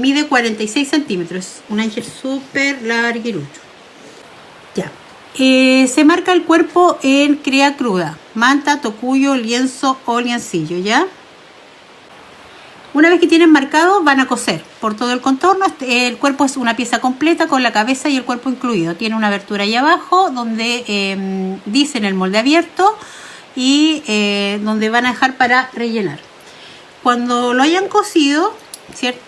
Mide 46 centímetros, es un ángel súper larguirucho. Ya. Se marca el cuerpo en cría cruda, manta, tocuyo, lienzo o liancillo, ¿ya? Una vez que tienen marcado, van a coser por todo el contorno. El cuerpo es una pieza completa con la cabeza y el cuerpo incluido. Tiene una abertura ahí abajo donde dicen el molde abierto y donde van a dejar para rellenar. Cuando lo hayan cosido, ¿cierto?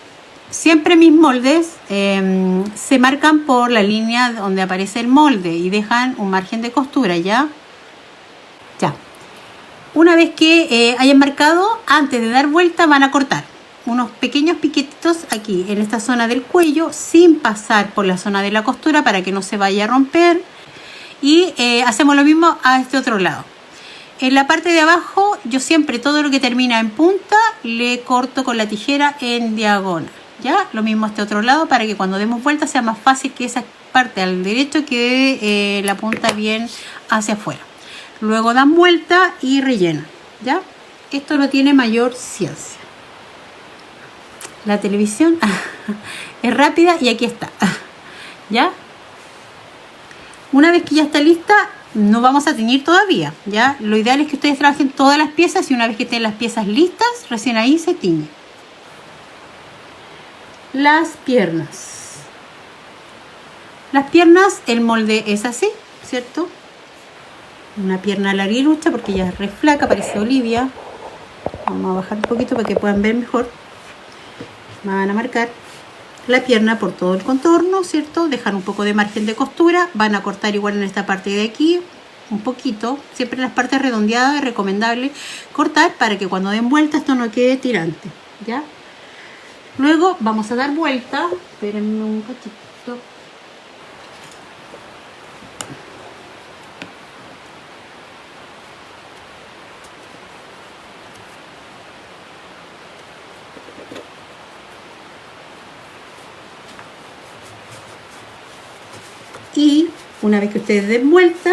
Siempre mis moldes se marcan por la línea donde aparece el molde y dejan un margen de costura, ¿ya? Ya. Una vez que hayan marcado, antes de dar vuelta van a cortar unos pequeños piquetitos aquí en esta zona del cuello sin pasar por la zona de la costura para que no se vaya a romper. Y hacemos lo mismo a este otro lado. En la parte de abajo yo siempre todo lo que termina en punta le corto con la tijera en diagonal. ¿Ya? Lo mismo a este otro lado para que cuando demos vuelta sea más fácil que esa parte al derecho quede la punta bien hacia afuera. Luego dan vuelta y rellenan, ¿ya? Esto no tiene mayor ciencia. La televisión es rápida y aquí está, ¿ya? Una vez que ya está lista, no vamos a teñir todavía, ¿ya? Lo ideal es que ustedes trabajen todas las piezas y una vez que estén las piezas listas, recién ahí se tiñe. Las piernas. Las piernas, el molde es así, ¿cierto? Una pierna larguirucha porque ya es re flaca, parece Olivia. Vamos a bajar un poquito para que puedan ver mejor. Van a marcar la pierna por todo el contorno, ¿cierto? Dejar un poco de margen de costura. Van a cortar igual en esta parte de aquí, un poquito. Siempre en las partes redondeadas es recomendable cortar para que cuando den vuelta esto no quede tirante, ¿ya? Luego vamos a dar vuelta. Espérenme un cachito. Y una vez que ustedes den vuelta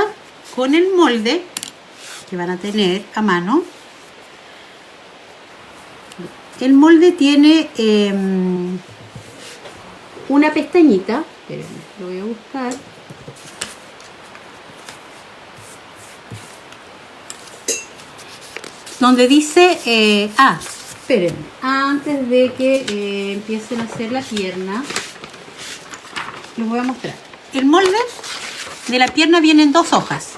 con el molde que van a tener a mano, el molde tiene una pestañita, espérenme, lo voy a buscar, donde dice, espérenme, antes de que empiecen a hacer la pierna, les voy a mostrar. El molde de la pierna viene en 2 hojas.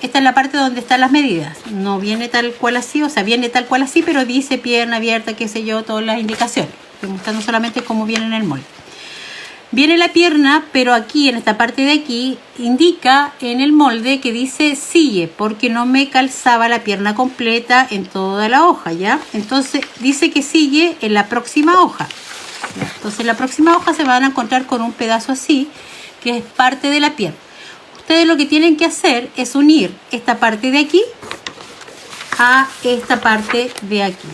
Esta es la parte donde están las medidas. No viene tal cual así, o sea, viene tal cual así, pero dice pierna abierta, qué sé yo, todas las indicaciones. Estoy mostrando solamente cómo viene en el molde. Viene la pierna, pero aquí, en esta parte de aquí, indica en el molde que dice sigue, porque no me calzaba la pierna completa en toda la hoja, ¿ya? Entonces, dice que sigue en la próxima hoja. Entonces, en la próxima hoja se van a encontrar con un pedazo así, que es parte de la pierna. Ustedes lo que tienen que hacer es unir esta parte de aquí a esta parte de aquí,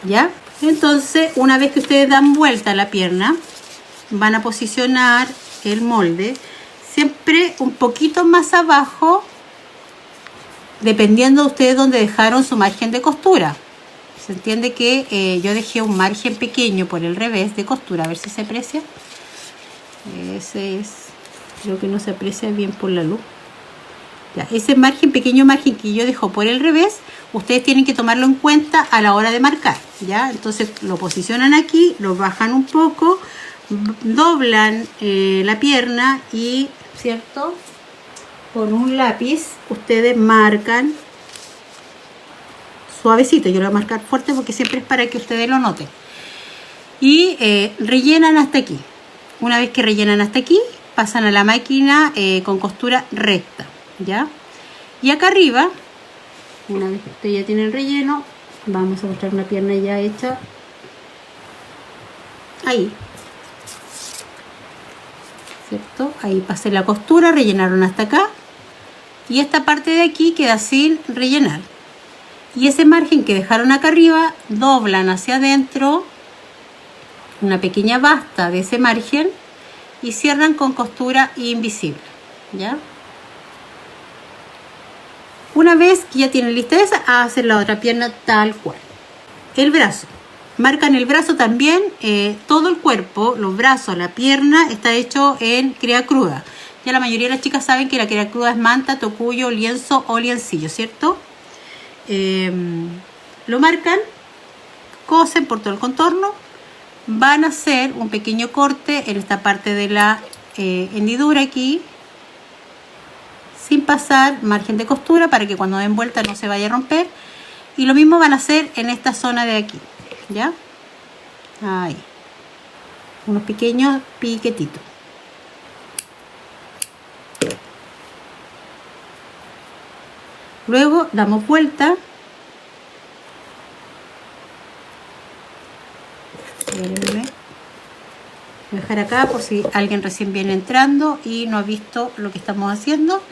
¿ya? Entonces, una vez que ustedes dan vuelta a la pierna, van a posicionar el molde siempre un poquito más abajo, dependiendo de ustedes donde dejaron su margen de costura. Se entiende que yo dejé un margen pequeño por el revés de costura, a ver si se aprecia. Ese es... Creo que no se aprecia bien por la luz. Ya, ese margen, pequeño margen que yo dejo por el revés, ustedes tienen que tomarlo en cuenta a la hora de marcar, ¿ya? Entonces lo posicionan aquí, lo bajan un poco, doblan la pierna y, ¿cierto? Con un lápiz ustedes marcan suavecito. Yo lo voy a marcar fuerte porque siempre es para que ustedes lo noten. Y rellenan hasta aquí. Una vez que rellenan hasta aquí, pasan a la máquina con costura recta, ¿ya? Y acá arriba, una vez que usted ya tiene el relleno, vamos a mostrar una pierna ya hecha. Ahí, ¿cierto? Ahí pasé la costura, rellenaron hasta acá. Y esta parte de aquí queda sin rellenar. Y ese margen que dejaron acá arriba, doblan hacia adentro una pequeña basta de ese margen y cierran con costura invisible, ¿ya? Una vez que ya tienen lista esa, hacen la otra pierna tal cual. El brazo. Marcan el brazo también, todo el cuerpo, los brazos, la pierna, está hecho en crea cruda. Ya la mayoría de las chicas saben que la crea cruda es manta, tocuyo, lienzo o liancillo, ¿cierto? Lo marcan, cosen por todo el contorno, van a hacer un pequeño corte en esta parte de la hendidura aquí, sin pasar margen de costura para que cuando den vuelta no se vaya a romper. Y lo mismo van a hacer en esta zona de aquí, ¿ya? Ahí. Unos pequeños piquetitos. Luego damos vuelta. Voy a dejar acá por si alguien recién viene entrando y no ha visto lo que estamos haciendo.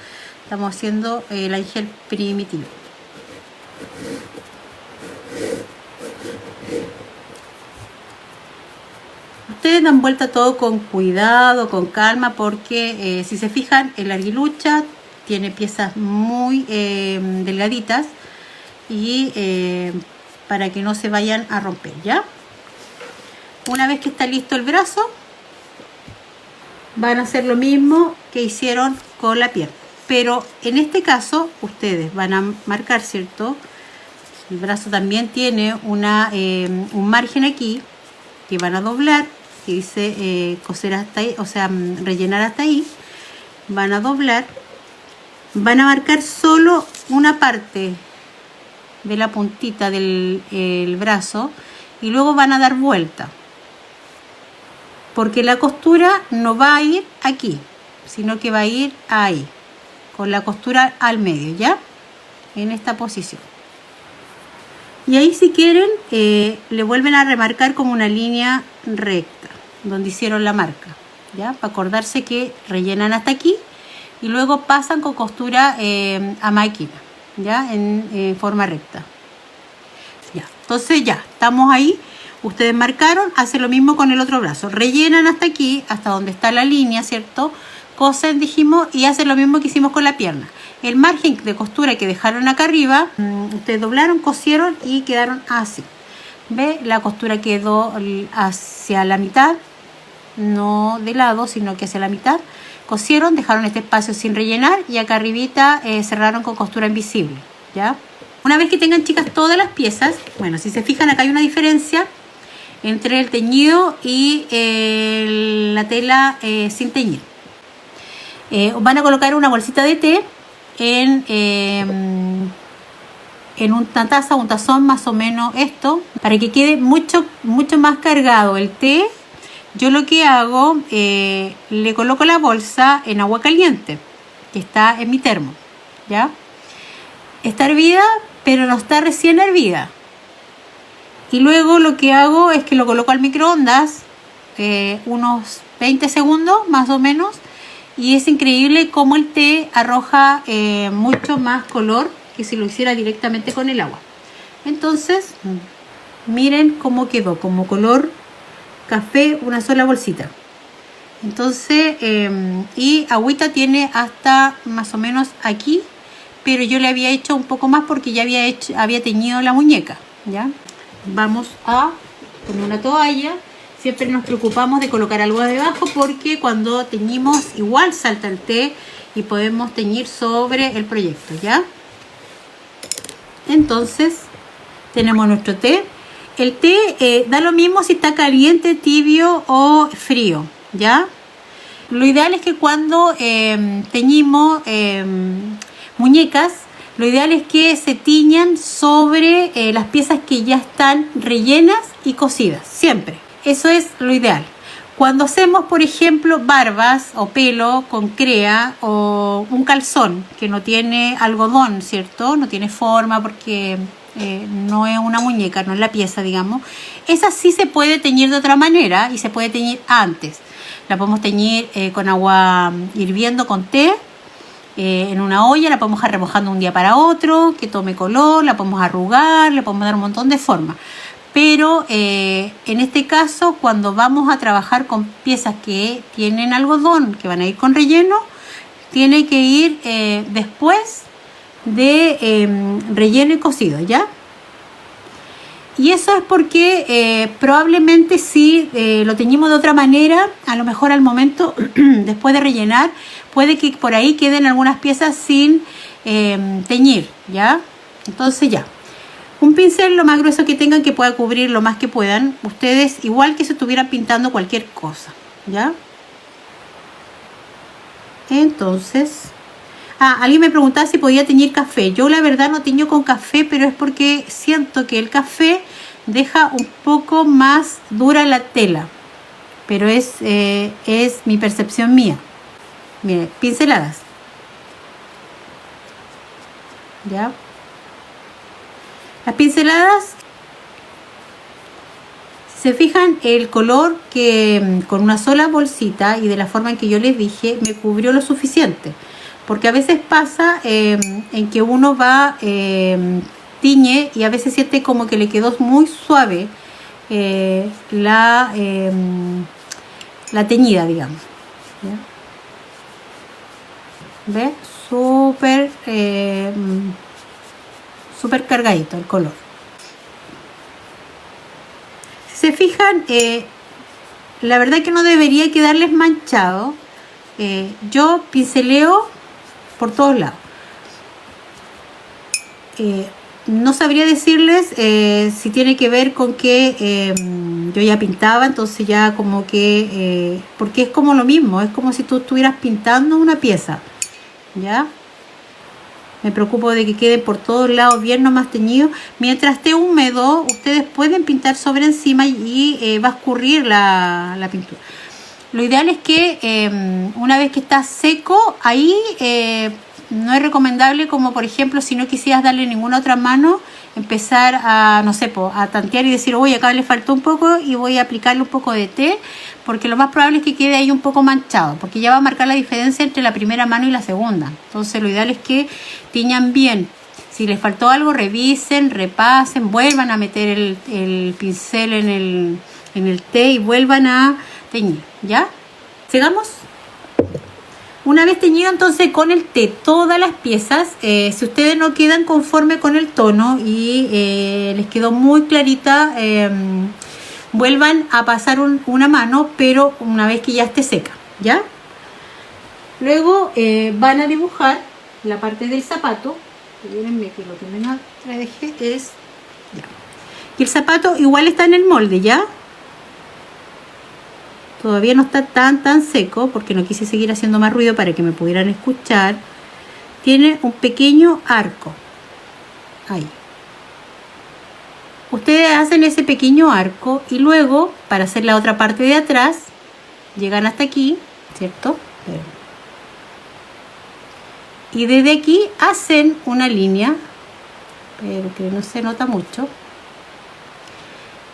Estamos haciendo el ángel primitivo. Ustedes dan vuelta todo con cuidado, con calma, porque si se fijan, el arguilucha tiene piezas muy delgaditas y para que no se vayan a romper, ¿ya? Una vez que está listo el brazo, van a hacer lo mismo que hicieron con la pierna. Pero en este caso, ustedes van a marcar, ¿cierto? El brazo también tiene un margen aquí que van a doblar, que dice coser hasta ahí, o sea, rellenar hasta ahí. Van a doblar, van a marcar solo una parte de la puntita del brazo y luego van a dar vuelta. Porque la costura no va a ir aquí, sino que va a ir ahí, con la costura al medio, ¿ya? En esta posición. Y ahí, si quieren, le vuelven a remarcar como una línea recta, donde hicieron la marca, ¿ya? Para acordarse que rellenan hasta aquí y luego pasan con costura a máquina, ¿ya? En forma recta. Ya, entonces ya, estamos ahí. Ustedes marcaron, hacen lo mismo con el otro brazo. Rellenan hasta aquí, hasta donde está la línea, ¿cierto? Cosen, dijimos, y hacen lo mismo que hicimos con la pierna. El margen de costura que dejaron acá arriba, ustedes doblaron, cosieron y quedaron así. ¿Ve? La costura quedó hacia la mitad, no de lado, sino que hacia la mitad. Cosieron, dejaron este espacio sin rellenar y acá arribita cerraron con costura invisible, ¿ya? Una vez que tengan, chicas, todas las piezas, bueno, si se fijan acá hay una diferencia entre el teñido y la tela sin teñir. Van a colocar una bolsita de té en una taza, un tazón más o menos esto, para que quede mucho más cargado el té. Yo lo que hago, le coloco la bolsa en agua caliente, que está en mi termo, ¿ya? Está hervida, pero no está recién hervida. Y luego lo que hago es que lo coloco al microondas, unos 20 segundos más o menos, y es increíble cómo el té arroja mucho más color que si lo hiciera directamente con el agua. Entonces, miren cómo quedó, como color café, una sola bolsita. Entonces, y agüita tiene hasta más o menos aquí, pero yo le había hecho un poco más porque ya había teñido la muñeca, ¿ya? Vamos a poner una toalla. Siempre nos preocupamos de colocar algo debajo porque cuando teñimos igual salta el té y podemos teñir sobre el proyecto, ¿ya? Entonces tenemos nuestro té. El té da lo mismo si está caliente, tibio o frío, ¿ya? Lo ideal es que cuando teñimos muñecas, lo ideal es que se tiñan sobre las piezas que ya están rellenas y cosidas, siempre. Eso es lo ideal. Cuando hacemos, por ejemplo, barbas o pelo con crea o un calzón que no tiene algodón, ¿cierto? No tiene forma porque no es una muñeca, no es la pieza, digamos. Esa sí se puede teñir de otra manera y se puede teñir antes. La podemos teñir con agua hirviendo con té. En una olla, la podemos dejar remojando un día para otro, que tome color, la podemos arrugar, le podemos dar un montón de formas. Pero en este caso, cuando vamos a trabajar con piezas que tienen algodón, que van a ir con relleno, tiene que ir después de relleno y cocido, ¿ya? Y eso es porque probablemente si lo teñimos de otra manera, a lo mejor al momento, después de rellenar, puede que por ahí queden algunas piezas sin teñir, ¿ya? Entonces ya. Un pincel lo más grueso que tengan, que pueda cubrir lo más que puedan. Ustedes, igual que si estuvieran pintando cualquier cosa, ¿ya? Entonces... alguien me preguntaba si podía teñir café. Yo la verdad no teño con café, pero es porque siento que el café deja un poco más dura la tela. Pero es mi percepción mía. Miren, pinceladas. ¿Ya? Las pinceladas, si se fijan, el color que con una sola bolsita y de la forma en que yo les dije, me cubrió lo suficiente. Porque a veces pasa en que uno va, tiñe y a veces siente como que le quedó muy suave la teñida, digamos. ¿Ya? ¿Ves? Súper cargadito el color. Si se fijan, la verdad que no debería quedarles manchado. Yo pinceleo por todos lados. No sabría decirles si tiene que ver con que yo ya pintaba, entonces ya como que porque es como lo mismo, es como si tú estuvieras pintando una pieza, ¿ya? Me preocupo de que quede por todos lados bien nomás teñido. Mientras esté húmedo, ustedes pueden pintar sobre encima y va a escurrir la pintura. Lo ideal es que una vez que está seco, ahí no es recomendable, como por ejemplo si no quisieras darle ninguna otra mano, empezar a, no sé, a tantear y decir, oye, acá le faltó un poco y voy a aplicarle un poco de té, porque lo más probable es que quede ahí un poco manchado, porque ya va a marcar la diferencia entre la primera mano y la segunda. Entonces lo ideal es que tiñan bien. Si les faltó algo, revisen, repasen, vuelvan a meter el pincel en el té y vuelvan a teñir, ¿ya? Sigamos. Una vez teñido entonces con el té todas las piezas, si ustedes no quedan conforme con el tono y les quedó muy clarita, vuelvan a pasar una mano, pero una vez que ya esté seca, ¿ya? Luego van a dibujar la parte del zapato. Mírenme que lo que menos dejé es... Ya. Y el zapato igual está en el molde, ¿ya? Todavía no está tan seco porque no quise seguir haciendo más ruido para que me pudieran escuchar. Tiene un pequeño arco. Ahí. Ustedes hacen ese pequeño arco y luego, para hacer la otra parte de atrás, llegan hasta aquí, ¿cierto? Y desde aquí hacen una línea, pero que no se nota mucho.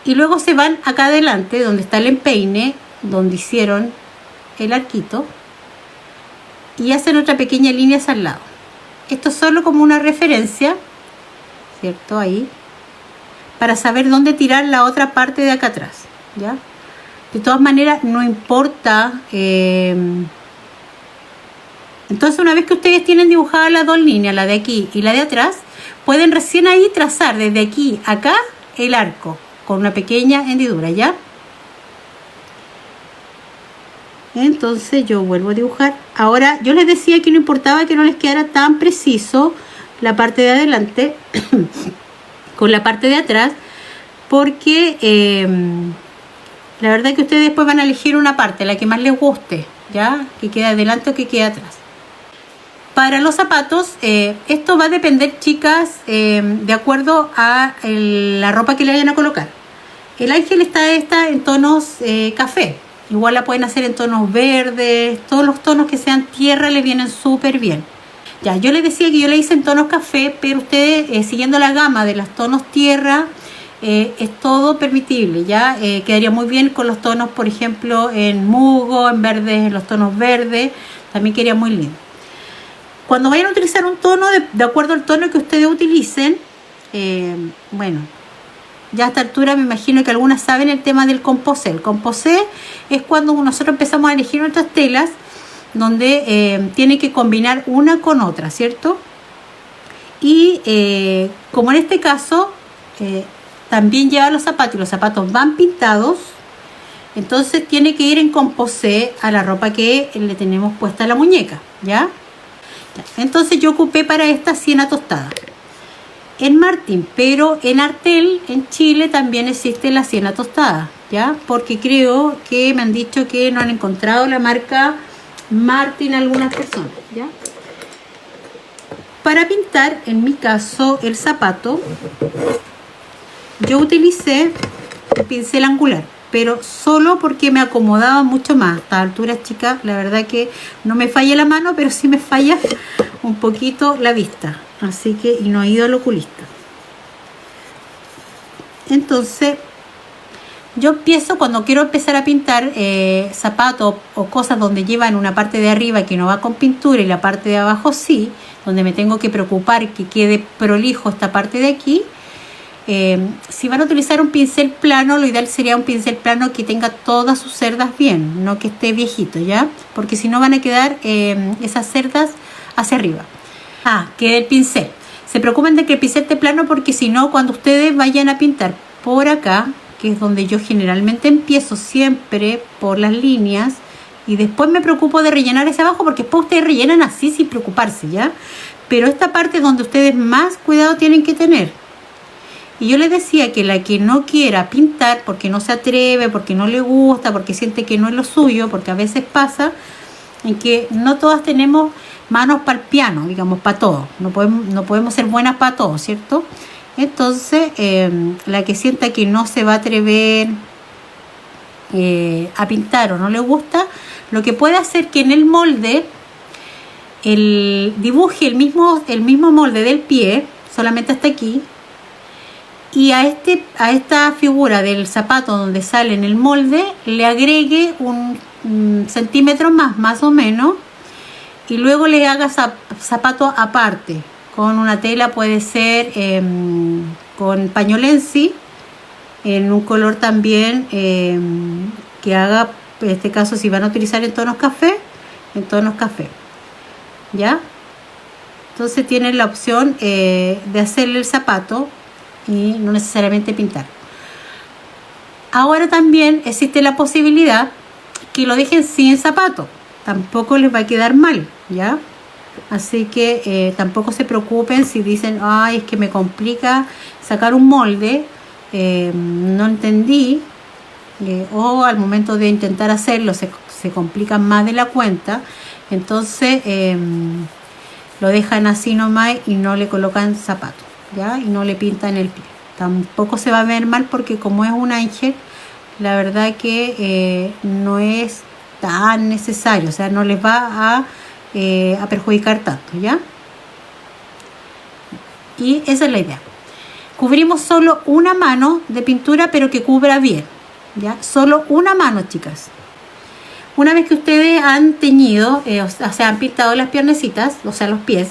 Y luego se van acá adelante, donde está el empeine, donde hicieron el arquito, y hacen otra pequeña línea hacia el lado. Esto es solo como una referencia, ¿cierto? Ahí, para saber dónde tirar la otra parte de acá atrás, ¿ya? De todas maneras, no importa. Entonces, una vez que ustedes tienen dibujadas las dos líneas, la de aquí y la de atrás, pueden recién ahí trazar desde aquí a acá el arco con una pequeña hendidura, ¿ya? Entonces yo vuelvo a dibujar. Ahora yo les decía que no importaba que no les quedara tan preciso la parte de adelante con la parte de atrás, porque la verdad es que ustedes después van a elegir una parte, la que más les guste, ¿ya? Que quede adelante o que quede atrás. Para los zapatos, esto va a depender, chicas, de acuerdo a la ropa que le vayan a colocar. El ángel está en tonos café. Igual la pueden hacer en tonos verdes, todos los tonos que sean tierra le vienen súper bien. Ya, yo les decía que yo le hice en tonos café, pero ustedes siguiendo la gama de los tonos tierra, es todo permitible, ¿ya? Quedaría muy bien con los tonos, por ejemplo, en musgo, en verdes, en los tonos verdes, también quedaría muy lindo. Cuando vayan a utilizar un tono, de acuerdo al tono que ustedes utilicen, bueno... Ya a esta altura me imagino que algunas saben el tema del composé. El composé es cuando nosotros empezamos a elegir nuestras telas, donde tiene que combinar una con otra, ¿cierto? Y como en este caso, también lleva los zapatos y los zapatos van pintados, entonces tiene que ir en composé a la ropa que le tenemos puesta a la muñeca, ¿ya? Entonces yo ocupé para esta siena tostada en Martin, pero en Artel, en Chile, también existe la siena tostada, ¿ya? Porque creo que me han dicho que no han encontrado la marca Martin algunas personas, ¿ya? Para pintar, en mi caso, el zapato, yo utilicé el pincel angular, pero solo porque me acomodaba mucho más. A estas alturas, chicas, la verdad que no me falla la mano, pero sí me falla un poquito la vista. Así que, y no he ido al oculista. Entonces, yo empiezo cuando quiero empezar a pintar zapatos o cosas donde llevan una parte de arriba que no va con pintura y la parte de abajo sí, donde me tengo que preocupar que quede prolijo esta parte de aquí. Si van a utilizar un pincel plano, lo ideal sería un pincel plano que tenga todas sus cerdas bien, no que esté viejito, ¿ya? Porque si no van a quedar esas cerdas hacia arriba. Que el pincel. Se preocupen de que el pincel esté plano, porque si no, cuando ustedes vayan a pintar por acá, que es donde yo generalmente empiezo siempre por las líneas, y después me preocupo de rellenar ese abajo, porque después ustedes rellenan así sin preocuparse, ¿ya? Pero esta parte es donde ustedes más cuidado tienen que tener. Y yo les decía que la que no quiera pintar porque no se atreve, porque no le gusta, porque siente que no es lo suyo, porque a veces pasa en que no todas tenemos manos para el piano, digamos, para todo. No podemos ser buenas para todo, ¿cierto? Entonces, la que sienta que no se va a atrever a pintar o no le gusta, lo que puede hacer que en el molde dibuje el mismo molde del pie, solamente hasta aquí, y a esta figura del zapato donde sale en el molde le agregue un centímetro más o menos, y luego le haga zapato aparte con una tela, puede ser con pañolensi en un color también que haga, en este caso si van a utilizar en tonos café, ¿ya? Entonces tienen la opción de hacerle el zapato y no necesariamente pintar. Ahora también existe la posibilidad que lo dejen sin zapato, tampoco les va a quedar mal, ¿ya? Así que tampoco se preocupen si dicen, ay, es que me complica sacar un molde, no entendí, o al momento de intentar hacerlo se complican más de la cuenta. Entonces lo dejan así nomás y no le colocan zapatos, ¿ya? Y no le pintan el pie. Tampoco se va a ver mal, porque como es un ángel, la verdad que no es tan necesario, o sea, no les va a perjudicar tanto, ¿ya? Y esa es la idea. Cubrimos solo una mano de pintura, pero que cubra bien, ¿ya? Solo una mano, chicas. Una vez que ustedes han teñido, o sea, han pintado las piernecitas, o sea, los pies,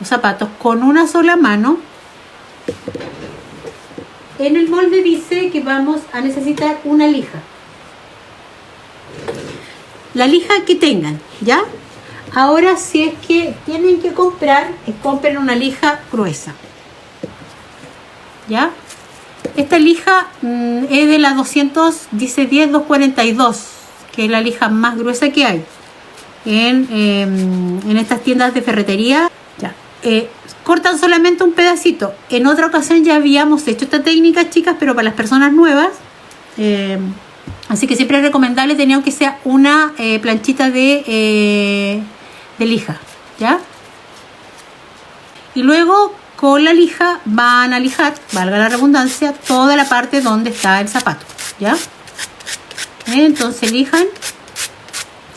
los zapatos, con una sola mano, en el molde dice que vamos a necesitar una lija. La lija que tengan, ¿ya? Ahora, si es que tienen que comprar, compren una lija gruesa, ¿ya? Esta lija es de la 242, que es la lija más gruesa que hay en estas tiendas de ferretería. Ya. Cortan solamente un pedacito. En otra ocasión ya habíamos hecho esta técnica, chicas, pero para las personas nuevas, así que siempre es recomendable tener que sea una planchita de lija, ¿ya? Y luego con la lija van a lijar, valga la redundancia, toda la parte donde está el zapato, ¿ya? Entonces lijan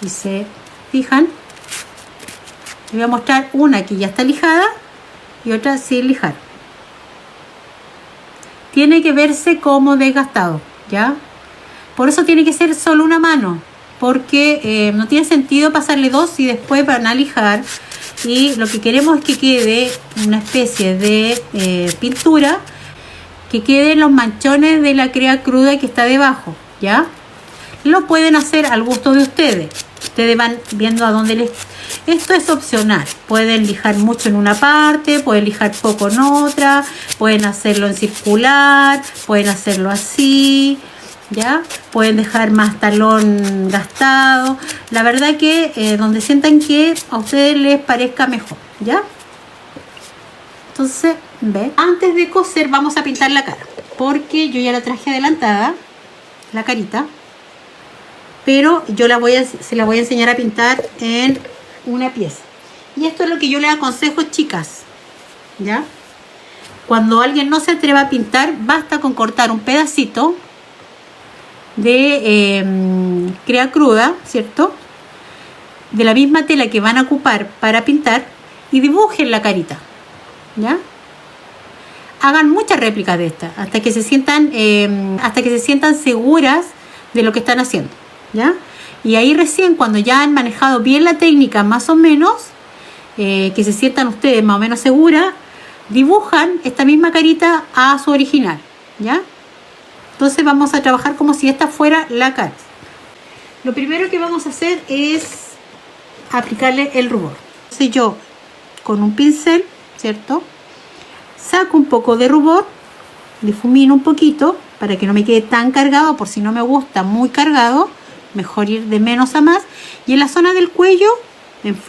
y se fijan. Les voy a mostrar una que ya está lijada y otra sin lijar. Tiene que verse como desgastado, ¿ya? Por eso tiene que ser solo una mano, porque no tiene sentido pasarle dos y después van a lijar. Y lo que queremos es que quede una especie de pintura, que queden los manchones de la crea cruda que está debajo, ¿ya? Lo pueden hacer al gusto de ustedes. Ustedes van viendo a dónde les... Esto es opcional. Pueden lijar mucho en una parte, pueden lijar poco en otra, pueden hacerlo en circular, pueden hacerlo así, ¿ya? Pueden dejar más talón gastado. La verdad que donde sientan que a ustedes les parezca mejor, ¿ya? Entonces, ve, antes de coser vamos a pintar la cara, porque yo ya la traje adelantada, la carita, pero yo se la voy a enseñar a pintar en una pieza. Y esto es lo que yo les aconsejo, chicas, ¿ya? Cuando alguien no se atreva a pintar, basta con cortar un pedacito de crea cruda, ¿cierto? De la misma tela que van a ocupar para pintar y dibujen la carita, ¿ya? Hagan muchas réplicas de esta hasta que se sientan seguras de lo que están haciendo, ¿ya? Y ahí recién, cuando ya han manejado bien la técnica más o menos, que se sientan ustedes más o menos seguras, dibujan esta misma carita a su original, ¿ya? Entonces vamos a trabajar como si esta fuera la cara. Lo primero que vamos a hacer es aplicarle el rubor. Entonces yo con un pincel, ¿cierto? Saco un poco de rubor, difumino un poquito para que no me quede tan cargado, por si no me gusta muy cargado, mejor ir de menos a más. Y en la zona del cuello,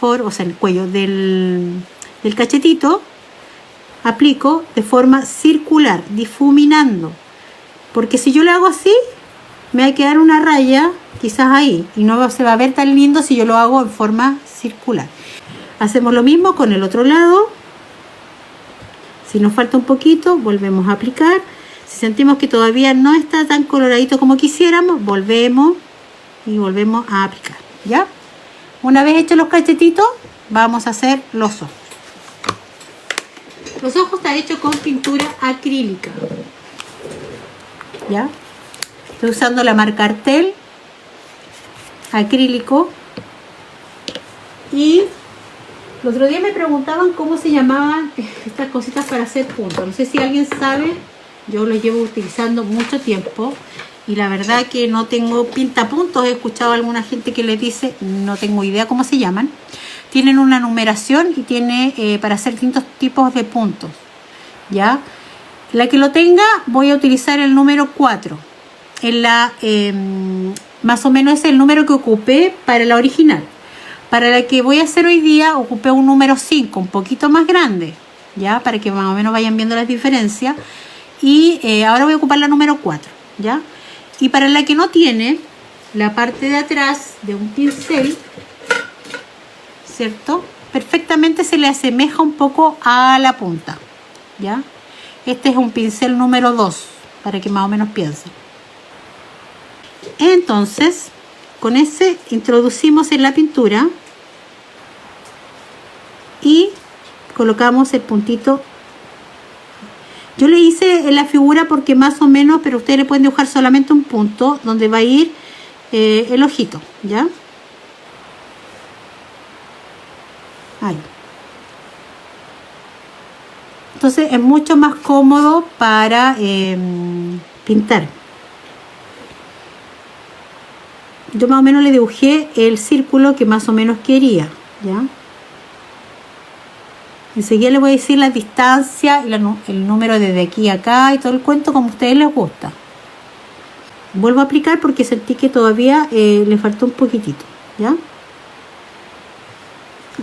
o sea, el cuello del cachetito, aplico de forma circular, difuminando. Porque si yo lo hago así, me va a quedar una raya quizás ahí y no se va a ver tan lindo si yo lo hago en forma circular. Hacemos lo mismo con el otro lado. Si nos falta un poquito, volvemos a aplicar. Si sentimos que todavía no está tan coloradito como quisiéramos, volvemos y volvemos a aplicar, ¿ya? Una vez hechos los cachetitos, vamos a hacer los ojos. Los ojos están hechos con pintura acrílica, ¿ya? Estoy usando la marca Artel acrílico. Y el otro día me preguntaban cómo se llamaban estas cositas para hacer puntos. No sé si alguien sabe. Yo los llevo utilizando mucho tiempo y la verdad que no tengo pintapuntos. He escuchado a alguna gente que les dice, no tengo idea cómo se llaman. Tienen una numeración y tiene para hacer distintos tipos de puntos, ¿ya? La que lo tenga, voy a utilizar el número 4. Más o menos es el número que ocupé para la original. Para la que voy a hacer hoy día, ocupé un número 5, un poquito más grande, ¿ya? Para que más o menos vayan viendo las diferencias. Y ahora voy a ocupar la número 4, ¿ya? Y para la que no tiene, la parte de atrás de un pincel, ¿cierto? Perfectamente se le asemeja un poco a la punta, ¿ya? Este es un pincel número 2, para que más o menos piensen. Entonces, con ese introducimos en la pintura y colocamos el puntito. Yo le hice en la figura porque más o menos, pero ustedes le pueden dibujar solamente un punto donde va a ir el ojito, ¿ya? Ahí. Entonces es mucho más cómodo para pintar. Yo más o menos le dibujé el círculo que más o menos quería, ¿ya? Enseguida les voy a decir la distancia y el número desde aquí a acá y todo el cuento como a ustedes les gusta. Vuelvo a aplicar porque sentí que todavía le faltó un poquitito, ¿ya?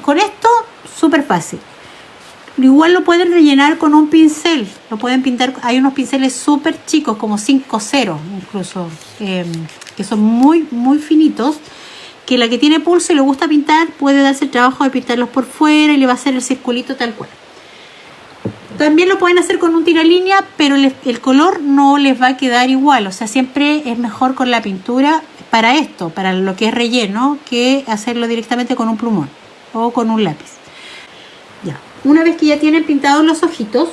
Con esto, súper fácil. Igual lo pueden rellenar con un pincel, lo pueden pintar. Hay unos pinceles súper chicos, como 5-0 incluso, que son muy, muy finitos. Que la que tiene pulso y le gusta pintar puede darse el trabajo de pintarlos por fuera y le va a hacer el circulito tal cual. También lo pueden hacer con un tiralínea, pero el color no les va a quedar igual. O sea, siempre es mejor con la pintura para esto, para lo que es relleno, que hacerlo directamente con un plumón o con un lápiz. Ya. Una vez que ya tienen pintados los ojitos,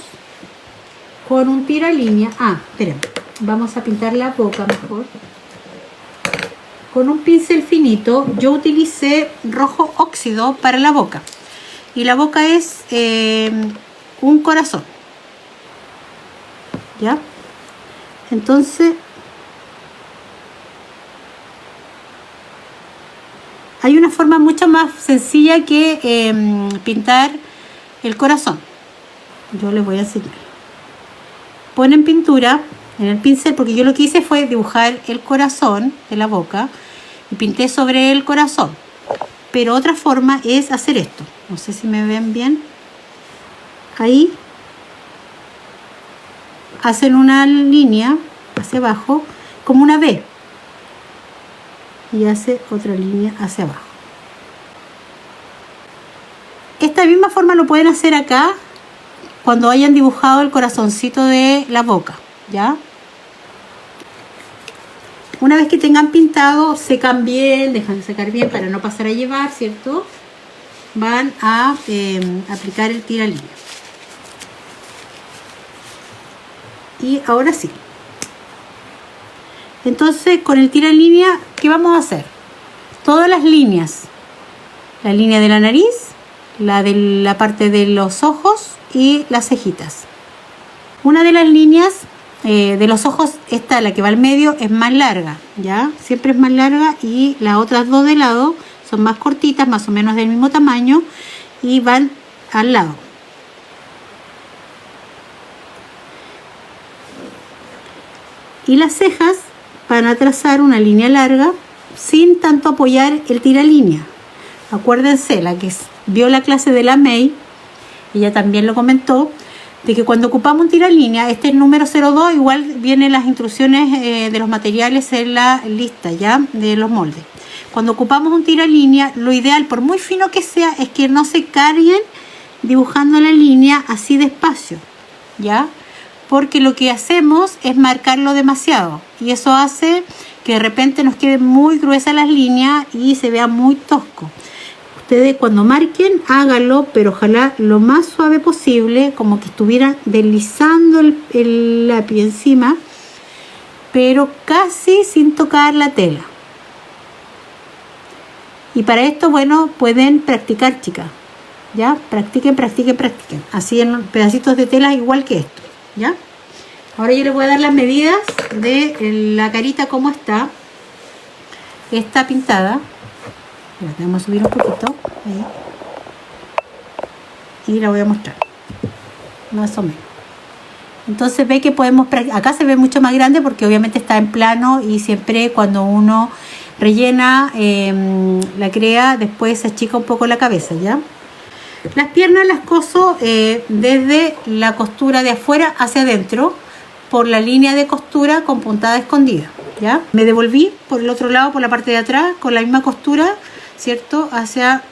con un tiralínea... esperen, vamos a pintar la boca mejor. Con un pincel finito, yo utilicé rojo óxido para la boca. Y la boca es un corazón, ¿ya? Entonces, hay una forma mucho más sencilla que pintar el corazón. Yo les voy a enseñar. Ponen pintura en el pincel, porque yo lo que hice fue dibujar el corazón de la boca y pinté sobre el corazón. Pero otra forma es hacer esto. No sé si me ven bien. Ahí hacen una línea hacia abajo como una V y hace otra línea hacia abajo. Esta misma forma lo pueden hacer acá cuando hayan dibujado el corazoncito de la boca, ¿ya? Una vez que tengan pintado, secan bien, dejan de secar bien para no pasar a llevar, ¿cierto? Van a aplicar el tiralínea. Y ahora sí. Entonces, con el tiralínea, ¿qué vamos a hacer? Todas las líneas. La línea de la nariz, la de la parte de los ojos y las cejitas. Una de las líneas de los ojos, esta, la que va al medio, es más larga, ¿ya? Siempre es más larga, y las otras dos de lado son más cortitas, más o menos del mismo tamaño, y van al lado. Y las cejas van a trazar una línea larga sin tanto apoyar el tiralínea. Acuérdense, la que vio la clase de la May, ella también lo comentó, de que cuando ocupamos un tiralínea, este es el número 02, igual vienen las instrucciones de los materiales en la lista ya de los moldes. Cuando ocupamos un tiralínea, lo ideal, por muy fino que sea, es que no se carguen dibujando la línea así despacio, ¿ya? Porque lo que hacemos es marcarlo demasiado y eso hace que de repente nos queden muy gruesas las líneas y se vea muy tosco. Ustedes cuando marquen, háganlo, pero ojalá lo más suave posible, como que estuvieran deslizando el lápiz encima, pero casi sin tocar la tela. Y para esto, bueno, pueden practicar, chicas, ¿ya? Practiquen. Así en pedacitos de tela igual que esto, ¿ya? Ahora yo les voy a dar las medidas de la carita, cómo está. Está pintada. Vamos a subir un poquito. Ahí. Y la voy a mostrar. Más o menos. Entonces ve que podemos... Acá se ve mucho más grande porque obviamente está en plano y siempre cuando uno rellena la crea, después se achica un poco la cabeza, ¿ya? Las piernas las coso desde la costura de afuera hacia adentro por la línea de costura con puntada escondida, ¿ya? Me devolví por el otro lado, por la parte de atrás, con la misma costura, ¿cierto? Hacia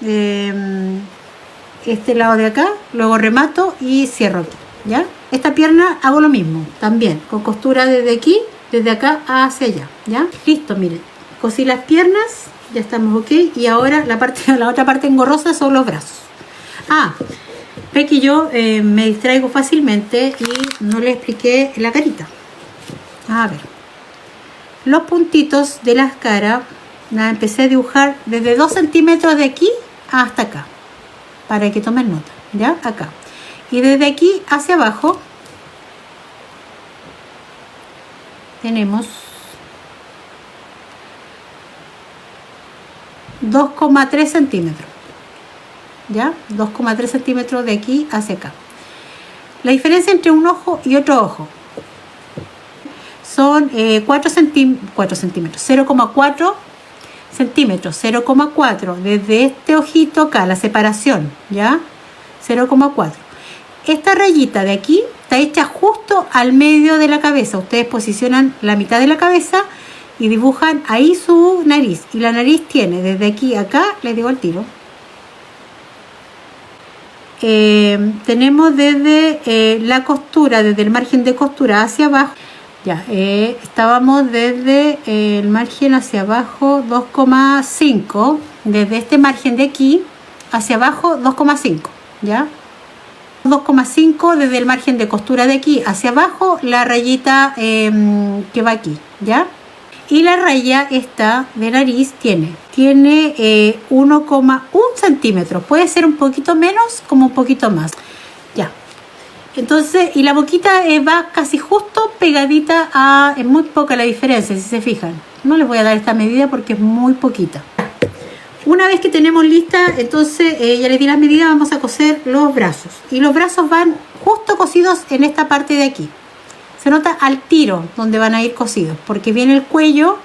este lado de acá, luego remato y cierro aquí, ¿ya? Esta pierna hago lo mismo, también, con costura desde aquí, desde acá hacia allá, ¿ya? Listo, miren, cosí las piernas, ya estamos ok, y ahora la otra parte engorrosa son los brazos. Ve que yo me distraigo fácilmente y no le expliqué la carita. A ver, los puntitos de las caras, empecé a dibujar desde 2 centímetros de aquí hasta acá, para que tomen nota, ¿ya? Acá. Y desde aquí hacia abajo tenemos 2,3 centímetros. ¿Ya? 2,3 centímetros de aquí hacia acá. La diferencia entre un ojo y otro ojo son 4 centímetros, 0,4 centímetros, 0,4 desde este ojito acá, la separación, ¿ya? 0,4. Esta rayita de aquí está hecha justo al medio de la cabeza. Ustedes posicionan la mitad de la cabeza y dibujan ahí su nariz, y la nariz tiene desde aquí a acá, les digo al tiro, tenemos desde la costura, desde el margen de costura hacia abajo, ya, estábamos desde el margen hacia abajo 2,5, desde este margen de aquí hacia abajo 2,5, ya, 2,5 desde el margen de costura de aquí hacia abajo, la rayita que va aquí, ya. Y la raya esta de nariz tiene 1,1 centímetros. Puede ser un poquito menos como un poquito más. Ya. Entonces, y la boquita va casi justo pegadita a... Es muy poca la diferencia, si se fijan. No les voy a dar esta medida porque es muy poquita. Una vez que tenemos lista, entonces ya les di las medidas, vamos a coser los brazos. Y los brazos van justo cosidos en esta parte de aquí. Se nota al tiro donde van a ir cosidos, porque viene el cuello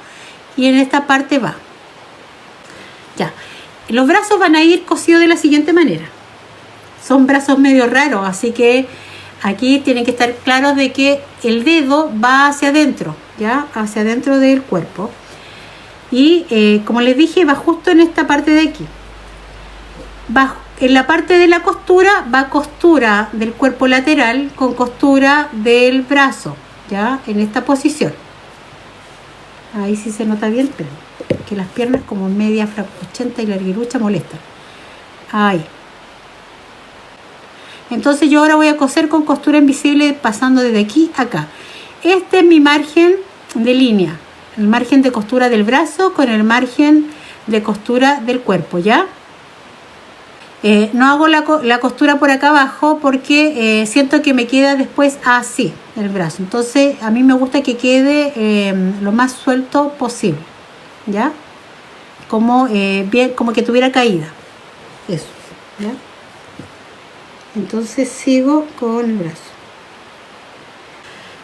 y en esta parte va. Ya. Los brazos van a ir cosidos de la siguiente manera. Son brazos medio raros, así que aquí tienen que estar claros de que el dedo va hacia adentro, ¿ya? Hacia adentro del cuerpo. Y como les dije, va justo en esta parte de aquí. Va en la parte de la costura, va costura del cuerpo lateral con costura del brazo, ¿ya? En esta posición. Ahí sí se nota bien, pero que las piernas como media frapuchenta y larguirucha molestan. Ahí. Entonces yo ahora voy a coser con costura invisible pasando desde aquí a acá. Este es mi margen de línea, el margen de costura del brazo con el margen de costura del cuerpo, ¿ya? No hago la costura por acá abajo porque siento que me queda después así el brazo. Entonces a mí me gusta que quede lo más suelto posible, ¿ya? Como, bien, como que tuviera caída. Eso, ¿ya? Entonces sigo con el brazo.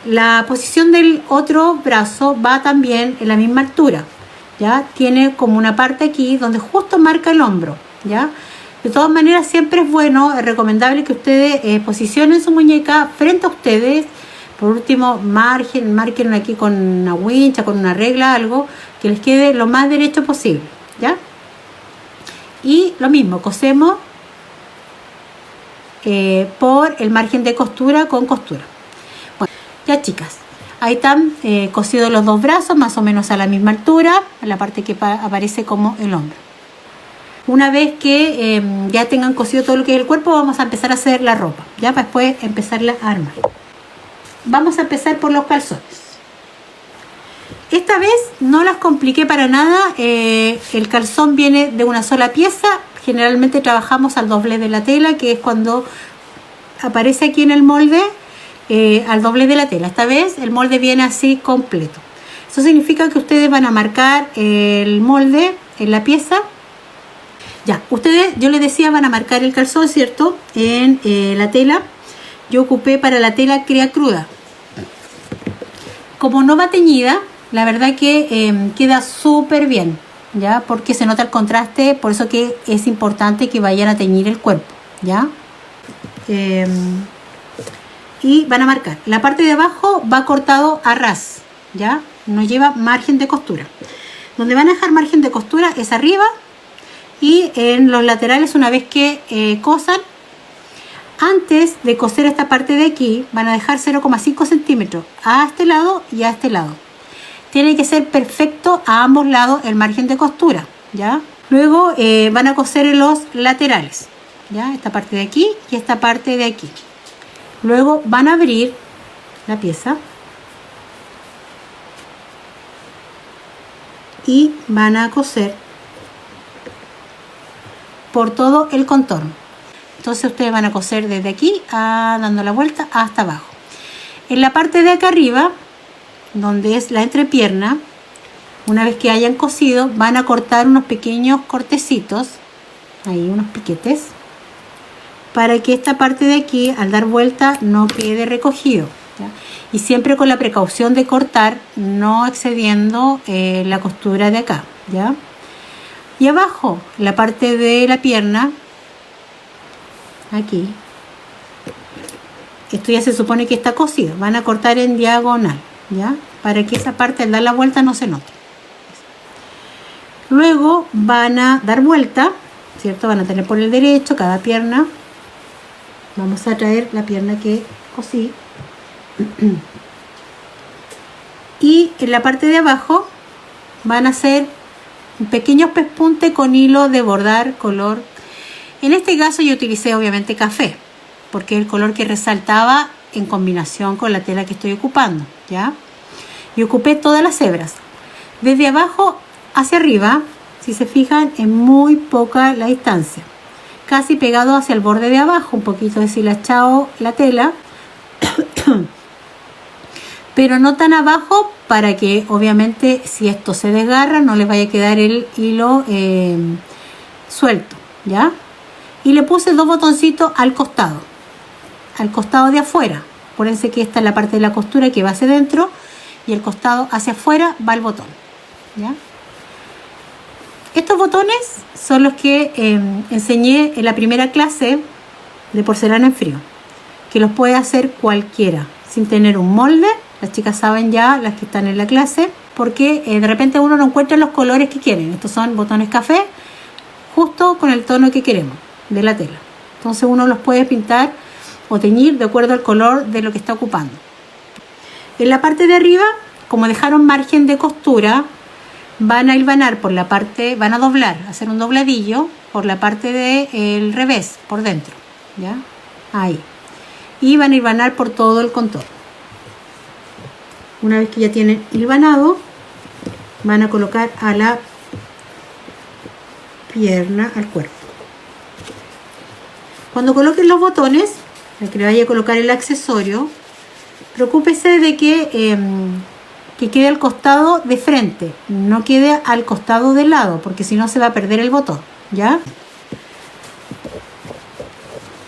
La posición del otro brazo va también en la misma altura, ¿ya? Tiene como una parte aquí donde justo marca el hombro, ¿ya? De todas maneras, siempre es bueno, es recomendable que ustedes posicionen su muñeca frente a ustedes. Por último, marquen aquí con una wincha, con una regla, algo que les quede lo más derecho posible, ¿ya? Y lo mismo, cosemos por el margen de costura con costura. Bueno, ya chicas, ahí están cosidos los dos brazos, más o menos a la misma altura, en la parte que aparece como el hombro. Una vez que ya tengan cosido todo lo que es el cuerpo, vamos a empezar a hacer la ropa, ya para después empezarla a armar. Vamos a empezar por los calzones. Esta vez no las compliqué para nada. El calzón viene de una sola pieza. Generalmente trabajamos al doblez de la tela, que es cuando aparece aquí en el molde, al doblez de la tela. Esta vez el molde viene así completo. Eso significa que ustedes van a marcar el molde en la pieza. Ya, ustedes, yo les decía, van a marcar el calzón, ¿cierto? En la tela. Yo ocupé para la tela cría cruda. Como no va teñida, la verdad que queda súper bien, ¿ya? Porque se nota el contraste, por eso que es importante que vayan a teñir el cuerpo, ¿ya? Y van a marcar. La parte de abajo va cortado a ras, ¿ya? No lleva margen de costura. Donde van a dejar margen de costura es arriba. Y en los laterales, una vez que cosan, antes de coser esta parte de aquí, van a dejar 0,5 centímetros a este lado y a este lado. Tiene que ser perfecto a ambos lados el margen de costura, ¿ya? Luego van a coser en los laterales, ¿ya? Esta parte de aquí y esta parte de aquí. Luego van a abrir la pieza y van a coser por todo el contorno. Entonces ustedes van a coser desde aquí dando la vuelta hasta abajo. En la parte de acá arriba, donde es la entrepierna, una vez que hayan cosido, van a cortar unos pequeños cortecitos, ahí unos piquetes, para que esta parte de aquí, al dar vuelta, no quede recogido, ¿ya? Y siempre con la precaución de cortar, no excediendo la costura de acá, ¿ya? Y abajo, la parte de la pierna, aquí, esto ya se supone que está cosido, van a cortar en diagonal, ¿ya? Para que esa parte al dar la vuelta no se note. Luego van a dar vuelta, ¿cierto? Van a tener por el derecho cada pierna. Vamos a traer la pierna que cosí. Y en la parte de abajo van a hacer pequeños pespuntes con hilo de bordar color. En este caso yo utilicé obviamente café, porque es el color que resaltaba en combinación con la tela que estoy ocupando, ¿ya? Y ocupé todas las hebras. Desde abajo hacia arriba, si se fijan, es muy poca la distancia. Casi pegado hacia el borde de abajo, un poquito deshilachado la tela. Pero no tan abajo para que obviamente si esto se desgarra no les vaya a quedar el hilo suelto, ¿ya? Y le puse 2 botoncitos al costado de afuera. Acuérdense que esta es la parte de la costura que va hacia adentro y el costado hacia afuera va el botón, ¿ya? Estos botones son los que enseñé en la primera clase de porcelana en frío, que los puede hacer cualquiera sin tener un molde. Las chicas saben ya, las que están en la clase, porque de repente uno no encuentra los colores que quieren. Estos son botones café, justo con el tono que queremos de la tela. Entonces uno los puede pintar o teñir de acuerdo al color de lo que está ocupando. En la parte de arriba, como dejaron margen de costura, van a hilvanar por la parte, van a doblar, hacer un dobladillo por la parte del revés, por dentro, ¿ya? Ahí. Y van a hilvanar por todo el contorno. Una vez que ya tienen hilvanado, van a colocar a la pierna, al cuerpo. Cuando coloquen los botones, al que le vaya a colocar el accesorio, preocúpese de que quede al costado de frente, no quede al costado de lado, porque si no se va a perder el botón, ¿ya?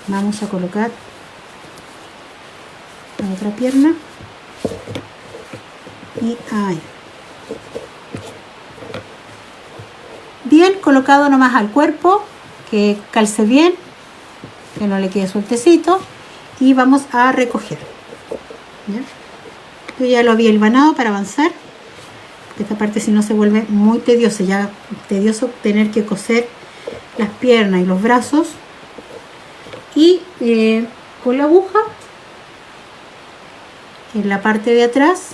Vamos a colocar la otra pierna y ahí. Bien colocado nomás al cuerpo, que calce bien, que no le quede sueltecito, y vamos a recoger, ¿ya? Yo ya lo había hilvanado para avanzar, porque esta parte si no se vuelve muy tedioso, ya tedioso tener que coser las piernas y los brazos. Y con la aguja en la parte de atrás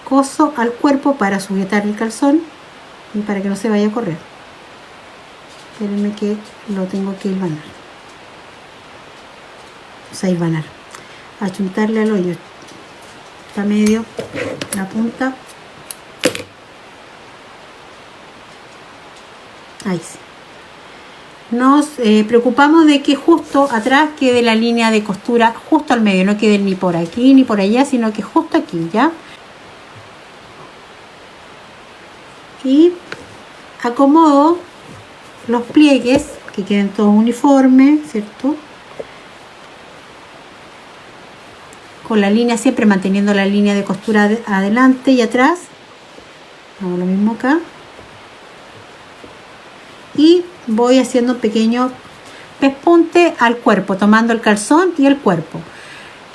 coso al cuerpo para sujetar el calzón y para que no se vaya a correr. Espérenme que lo tengo que hilvanar. O sea, hilvanar, achuntarle al hoyo. Está medio la punta. Ahí sí. Nos preocupamos de que justo atrás quede la línea de costura justo al medio, no quede ni por aquí ni por allá, sino que justo aquí, ¿ya? Y acomodo los pliegues que queden todos uniformes, ¿cierto? Con la línea, siempre manteniendo la línea de costura adelante y atrás. Hago lo mismo acá. Y voy haciendo un pequeño pespunte al cuerpo, tomando el calzón y el cuerpo.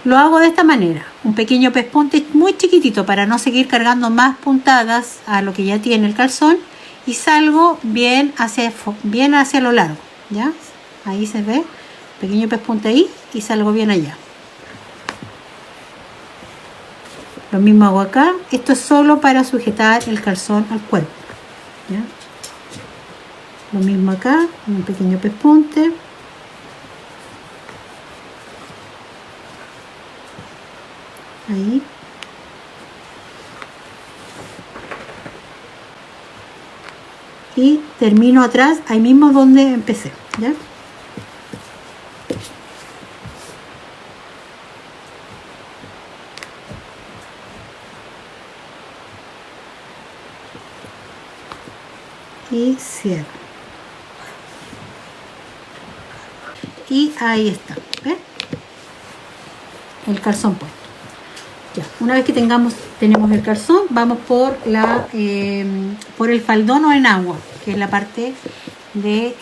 Lo hago de esta manera, un pequeño pespunte muy chiquitito para no seguir cargando más puntadas a lo que ya tiene el calzón, y salgo bien hacia lo largo, ¿ya? Ahí se ve, pequeño pespunte ahí y salgo bien allá. Lo mismo hago acá. Esto es solo para sujetar el calzón al cuerpo, ¿ya? Lo mismo acá, un pequeño pespunte. Ahí. Y termino atrás, ahí mismo donde empecé, ¿ya? Y cierro. Y ahí está, ¿ves? El calzón puesto. Ya, una vez que tenemos el calzón, vamos por el faldón o enagua, que es la parte de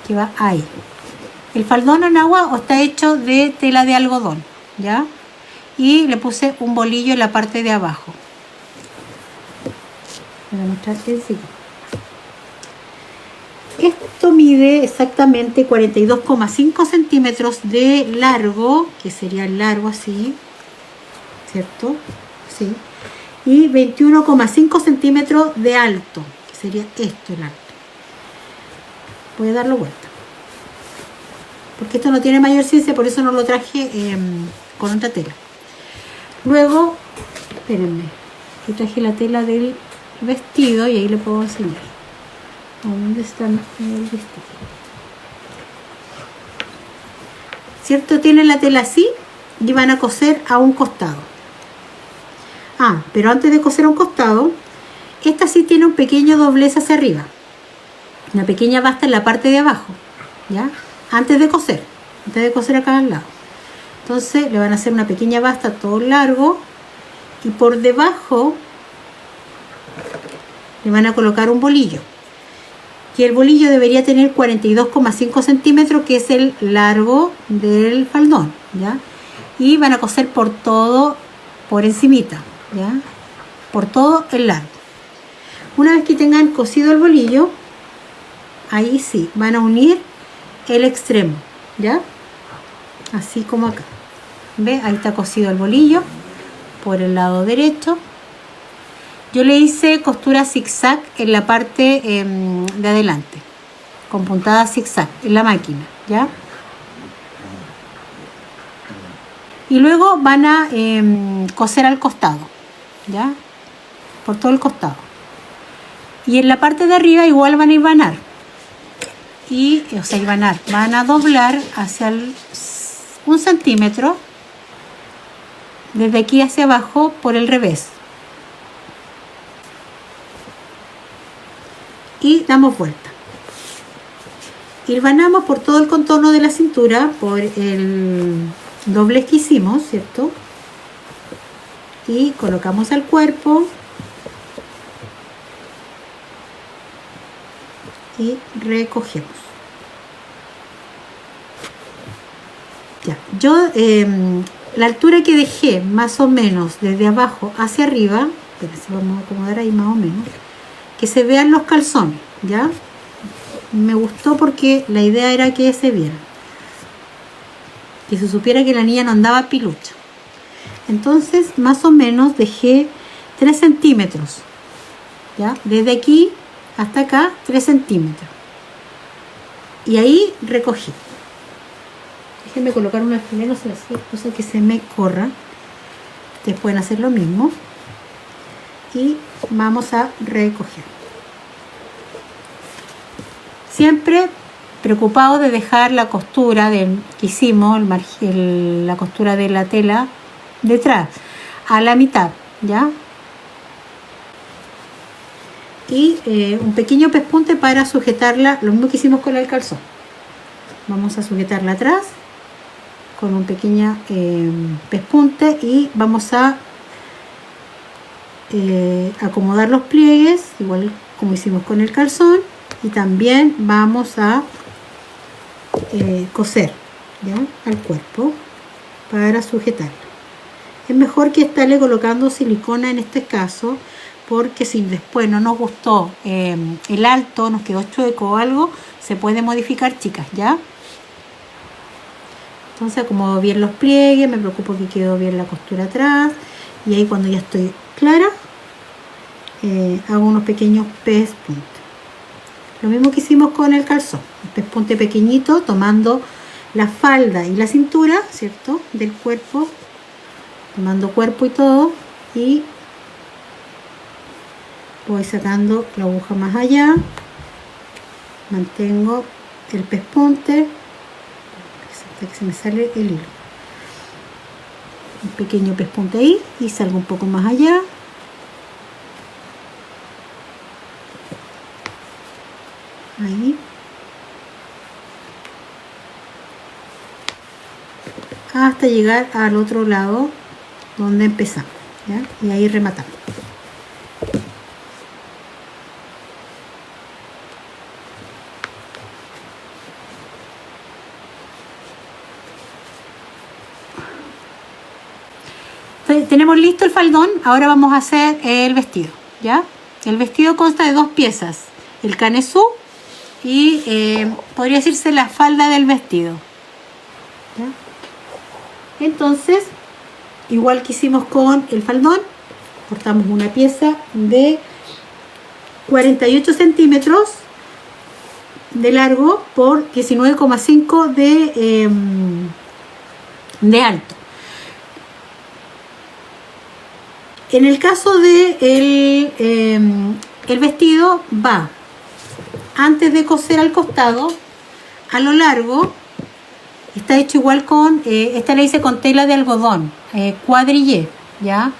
que va ahí. El faldón o enagua está hecho de tela de algodón, ¿ya? Y le puse un bolillo en la parte de abajo. Voy a mostrar enseguida. Esto mide exactamente 42,5 centímetros de largo, que sería el largo así, ¿cierto? Sí. Y 21,5 centímetros de alto, que sería esto el alto. Voy a darlo vuelta, porque esto no tiene mayor ciencia, por eso no lo traje con otra tela. Luego, espérenme, yo traje la tela del vestido y ahí le puedo enseñar. ¿Dónde está el vestido? ¿Cierto? Tienen la tela así y van a coser a un costado. Ah, pero antes de coser a un costado, esta sí tiene un pequeño doblez hacia arriba. una pequeña basta en la parte de abajo, ¿ya? Antes de coser acá al lado. Entonces le van a hacer una pequeña basta todo largo y por debajo le van a colocar un bolillo. Y el bolillo debería tener 42,5 centímetros, que es el largo del faldón, ¿ya? Y van a coser por todo, por encimita, ¿ya? Por todo el largo. Una vez que tengan cosido el bolillo, ahí sí, van a unir el extremo, ¿ya? Así como acá. ¿Ve? Ahí está cosido el bolillo por el lado derecho. Yo le hice costura zigzag en la parte de adelante, con puntada zigzag en la máquina, ¿ya? Y luego van a coser al costado, ¿ya? Por todo el costado. Y en la parte de arriba igual van a hilvanar. Van a doblar hacia 1 centímetro desde aquí hacia abajo por el revés. Y damos vuelta. Hilvanamos por todo el contorno de la cintura, por el doblez que hicimos, ¿cierto? Y colocamos al cuerpo y recogemos. Ya, yo la altura que dejé más o menos desde abajo hacia arriba, espérense, vamos a acomodar ahí más o menos, que se vean los calzones, ¿ya? Me gustó porque la idea era que se vieran, que se supiera que la niña no andaba pilucha. Entonces más o menos dejé 3 centímetros, ¿ya? Desde aquí hasta acá 3 centímetros y ahí recogí. Déjenme colocar un alfiler, no sé, cosa que se me corra. Ustedes pueden hacer lo mismo y vamos a recoger. Siempre preocupado de dejar la costura que hicimos, la costura de la tela detrás, a la mitad, ¿ya? Y un pequeño pespunte para sujetarla, lo mismo que hicimos con el calzón. Vamos a sujetarla atrás con un pequeño pespunte y vamos a acomodar los pliegues, igual como hicimos con el calzón, y también vamos a coser, ¿ya? Al cuerpo para sujetarlo. Es mejor que estarle colocando silicona en este caso, porque si después no nos gustó el alto, nos quedó chueco o algo, se puede modificar, chicas, ¿ya? Entonces acomodo bien los pliegues, me preocupo que quedó bien la costura atrás, y ahí cuando ya estoy clara, hago unos pequeños pespuntes. Lo mismo que hicimos con el calzón, un pespunte pequeñito tomando la falda y la cintura, ¿cierto? Del cuerpo, tomando cuerpo y todo, y voy sacando la aguja más allá, mantengo el pespunte hasta que se me sale el hilo. Un pequeño pespunte ahí y salgo un poco más allá. Ahí. Hasta llegar al otro lado donde empezamos, ¿ya? Y ahí rematamos. Tenemos listo el faldón, ahora vamos a hacer el vestido, ¿ya? El vestido consta de 2 piezas, el canesú y podría decirse la falda del vestido, ¿ya? Entonces, igual que hicimos con el faldón, cortamos una pieza de 48 centímetros de largo por 19,5 de alto. En el caso de el vestido va antes de coser al costado, a lo largo, está hecho igual con, esta la hice con tela de algodón, cuadrillé, ¿ya?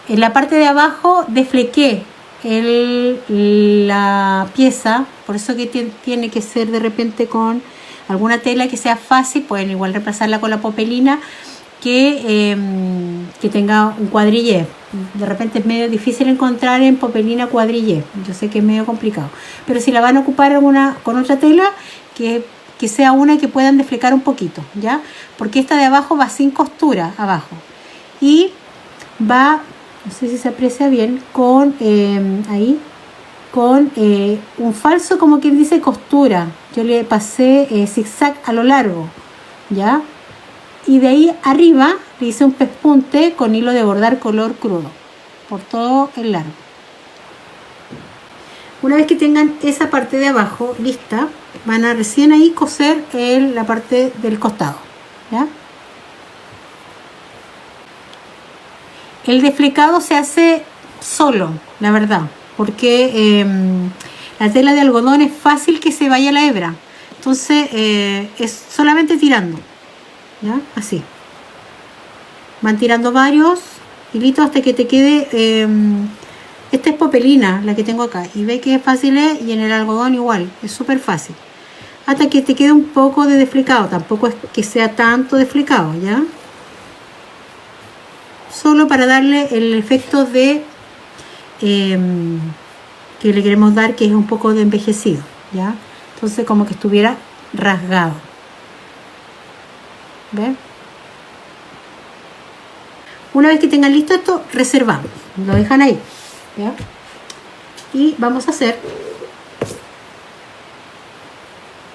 En la parte de abajo desflequé la pieza, por eso que tiene que ser de repente con alguna tela que sea fácil, pueden igual reemplazarla con la popelina, que tenga un cuadrillé. De repente es medio difícil encontrar en popelina cuadrillé, yo sé que es medio complicado, pero si la van a ocupar con otra tela, que sea una que puedan desflecar un poquito, ¿ya? Porque esta de abajo va sin costura abajo y va, no sé si se aprecia bien, con ahí, con un falso, como quien dice, costura. Yo le pasé zigzag a lo largo, ¿ya? Y de ahí arriba le hice un pespunte con hilo de bordar color crudo por todo el largo. Una vez que tengan esa parte de abajo lista, van a recién ahí coser la parte del costado, ¿ya? El desflecado se hace solo, la verdad, porque la tela de algodón es fácil que se vaya la hebra, entonces es solamente tirando, ¿ya? Así van tirando varios hilitos hasta que te quede esta es popelina, la que tengo acá, y ve que es fácil, y en el algodón igual, es súper fácil, hasta que te quede un poco de desflecado, tampoco es que sea tanto desflecado, ¿ya? Solo para darle el efecto de que le queremos dar, que es un poco de envejecido, ¿ya? Entonces como que estuviera rasgado, ¿ven? Una vez que tengan listo esto, reservamos, lo dejan ahí, ¿ya? Y vamos a hacer,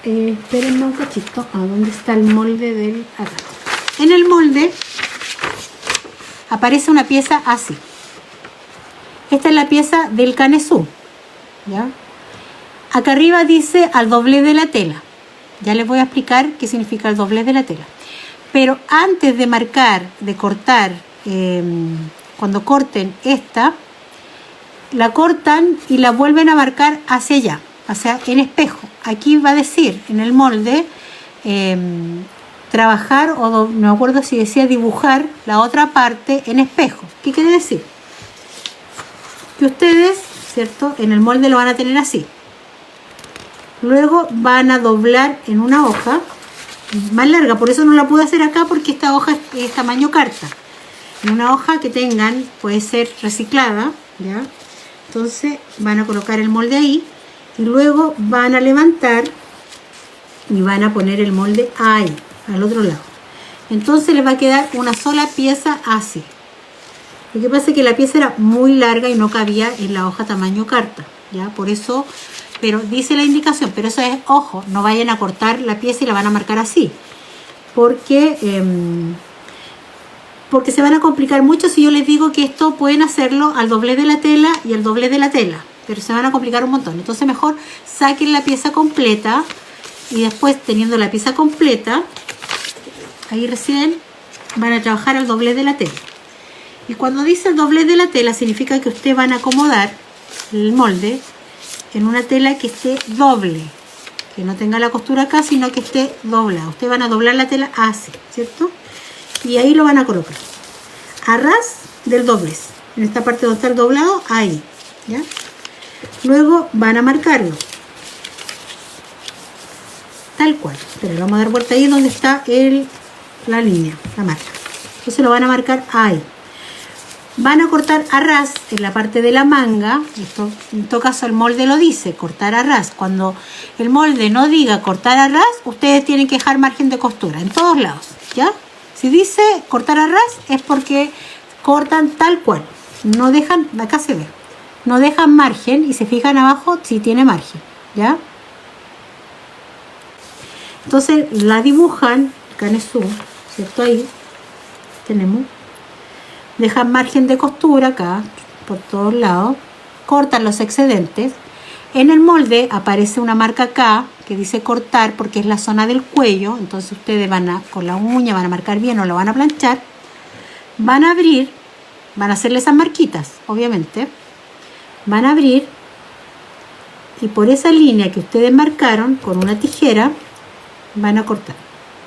espérenme un cachito, ¿a dónde está el molde del acá? En el molde aparece una pieza así. Esta es la pieza del canesú, ¿ya? Acá arriba dice al doblez de la tela. Ya les voy a explicar qué significa el doblez de la tela. Pero antes de marcar, de cortar, cuando corten esta, la cortan y la vuelven a marcar hacia allá, o sea, en espejo. Aquí va a decir en el molde trabajar, o no me acuerdo si decía dibujar la otra parte en espejo. ¿Qué quiere decir? Que ustedes, ¿cierto? En el molde lo van a tener así. Luego van a doblar en una hoja más larga, por eso no la pude hacer acá, porque esta hoja es tamaño carta. En una hoja que tengan, puede ser reciclada, ¿ya? Entonces van a colocar el molde ahí y luego van a levantar y van a poner el molde ahí, al otro lado. Entonces les va a quedar una sola pieza así. Lo que pasa es que la pieza era muy larga y no cabía en la hoja tamaño carta, ¿ya? Por eso, pero dice la indicación, pero eso es, ojo, no vayan a cortar la pieza y la van a marcar así, porque se van a complicar mucho si yo les digo que esto pueden hacerlo al doblez de la tela y al doblez de la tela, pero se van a complicar un montón. Entonces mejor saquen la pieza completa y después, teniendo la pieza completa, ahí recién van a trabajar al doblez de la tela. Y cuando dice el doblez de la tela, significa que ustedes van a acomodar el molde en una tela que esté doble, que no tenga la costura acá, sino que esté doblada. Ustedes van a doblar la tela así, ¿cierto? Y ahí lo van a colocar a ras del doblez, en esta parte donde está el doblado, ahí, ¿ya? Luego van a marcarlo tal cual, pero le vamos a dar vuelta ahí donde está la línea, la marca. Entonces lo van a marcar ahí. Van a cortar a ras en la parte de la manga. Esto, en todo caso, el molde lo dice, cortar a ras. Cuando el molde no diga cortar a ras, ustedes tienen que dejar margen de costura en todos lados, ¿ya? Si dice cortar a ras es porque cortan tal cual. No dejan, acá se ve, no dejan margen, y se fijan abajo si tiene margen, ¿ya? Entonces la dibujan, canesú, ¿cierto? Ahí tenemos. Dejan margen de costura acá, por todos lados. Cortan los excedentes. En el molde aparece una marca acá que dice cortar, porque es la zona del cuello. Entonces ustedes con la uña van a marcar bien, o lo van a planchar. Van a abrir, van a hacerle esas marquitas, obviamente. Van a abrir, y por esa línea que ustedes marcaron con una tijera, van a cortar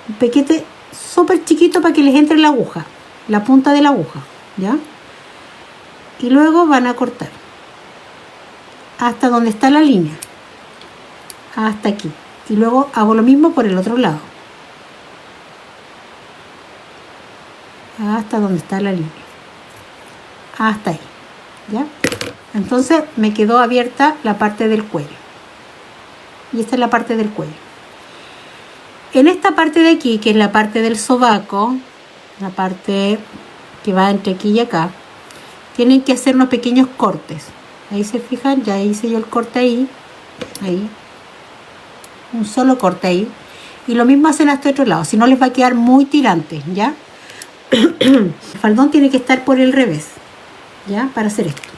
un piquete súper chiquito para que les entre la aguja, la punta de la aguja, ¿ya? Y luego van a cortar hasta donde está la línea, hasta aquí, y luego hago lo mismo por el otro lado, hasta donde está la línea, hasta ahí, ¿ya? Entonces me quedó abierta la parte del cuello, y esta es la parte del cuello. En esta parte de aquí, que es la parte del sobaco, la parte que va entre aquí y acá, tienen que hacer unos pequeños cortes. Ahí se fijan, ya hice yo el corte ahí, un solo corte ahí, y lo mismo hacen a este otro lado, si no les va a quedar muy tirante, ¿ya? El faldón tiene que estar por el revés, ¿ya? Para hacer esto,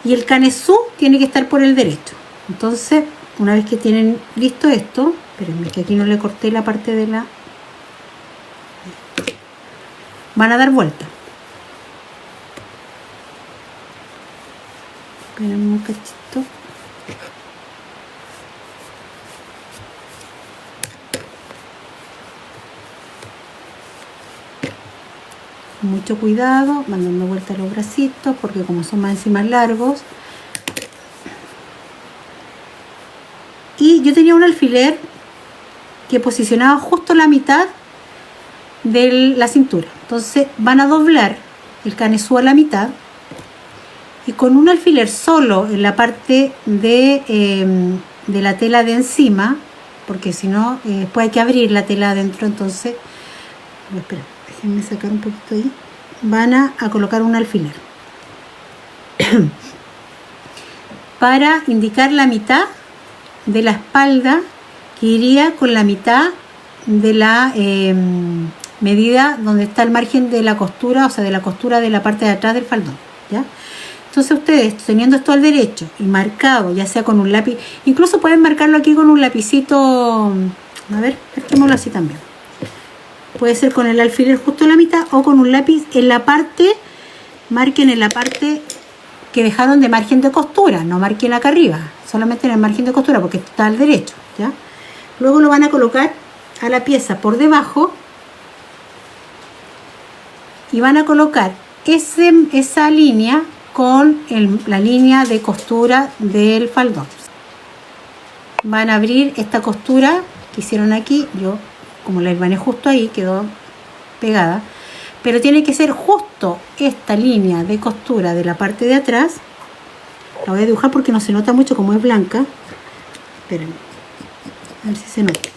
y el canesú tiene que estar por el derecho. Entonces, una vez que tienen listo esto, espérenme que aquí no le corté la parte de la, van a dar vuelta. Espérenme un cachito. Mucho cuidado, mandando vuelta los bracitos, porque como son más y más largos. Y yo tenía un alfiler que posicionaba justo la mitad de la cintura. Entonces van a doblar el canesú a la mitad, y con un alfiler solo en la parte de la tela de encima, porque si no después hay que abrir la tela adentro. Entonces, espera, déjenme sacar un poquito ahí. Van a colocar un alfiler para indicar la mitad de la espalda, que iría con la mitad de la medida donde está el margen de la costura, o sea, de la costura de la parte de atrás del faldón, ¿ya? Entonces ustedes, teniendo esto al derecho y marcado, ya sea con un lápiz, incluso pueden marcarlo aquí con un lapicito, a ver, marquémoslo así también. Puede ser con el alfiler justo en la mitad o con un lápiz en la parte, marquen en la parte que dejaron de margen de costura, no marquen acá arriba, solamente en el margen de costura porque está al derecho, ¿ya? Luego lo van a colocar a la pieza por debajo y van a colocar esa línea con la línea de costura del faldón. Van a abrir esta costura que hicieron aquí, yo como la hilvané justo ahí, quedó pegada, pero tiene que ser justo esta línea de costura de la parte de atrás. La voy a dibujar porque no se nota mucho como es blanca. Esperen, a ver si se nota.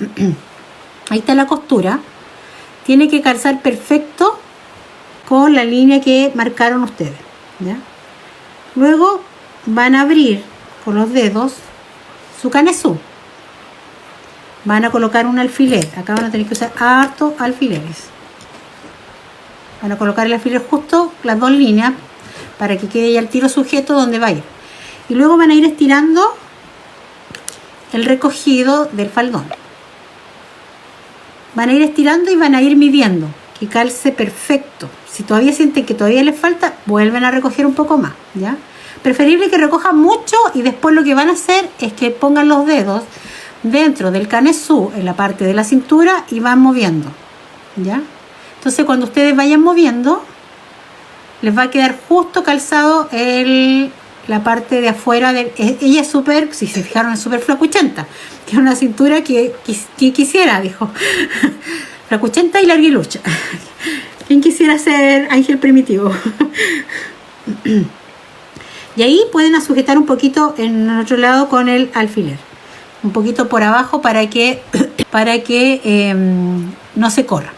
Ahí está la costura, tiene que calzar perfecto con la línea que marcaron ustedes, ¿ya? Luego van a abrir con los dedos su canesú, van a colocar un alfiler, acá van a tener que usar harto alfileres, van a colocar el alfiler justo las dos líneas para que quede ya el tiro sujeto donde va a ir, y luego van a ir estirando el recogido del faldón, van a ir estirando y van a ir midiendo que calce perfecto. Si todavía sienten que todavía les falta, vuelven a recoger un poco más, ¿ya? Preferible que recojan mucho, y después lo que van a hacer es que pongan los dedos dentro del canesú en la parte de la cintura y van moviendo, ¿ya? Entonces cuando ustedes vayan moviendo les va a quedar justo calzado la parte de afuera ella es súper, si se fijaron, es súper flacuchenta, que es una cintura que quisiera, dijo flacuchenta y larguilucha. ¿Quién quisiera ser Ángel Primitivo? Y ahí pueden sujetar un poquito en el otro lado con el alfiler, un poquito por abajo para que no se corra.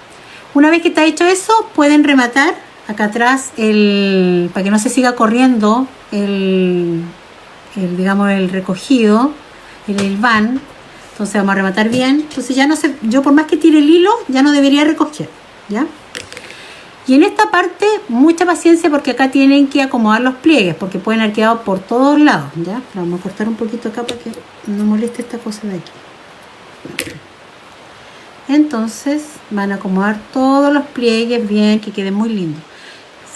Una vez que está hecho eso, pueden rematar acá atrás para que no se siga corriendo digamos el recogido, el hilván. Entonces vamos a rematar bien. Entonces ya no sé, yo por más que tire el hilo ya no debería recoger, ¿ya? Y en esta parte mucha paciencia porque acá tienen que acomodar los pliegues porque pueden haber quedado por todos lados, ¿ya? Pero vamos a cortar un poquito acá para que no moleste esta cosa de aquí. Entonces van a acomodar todos los pliegues bien, que quede muy lindo.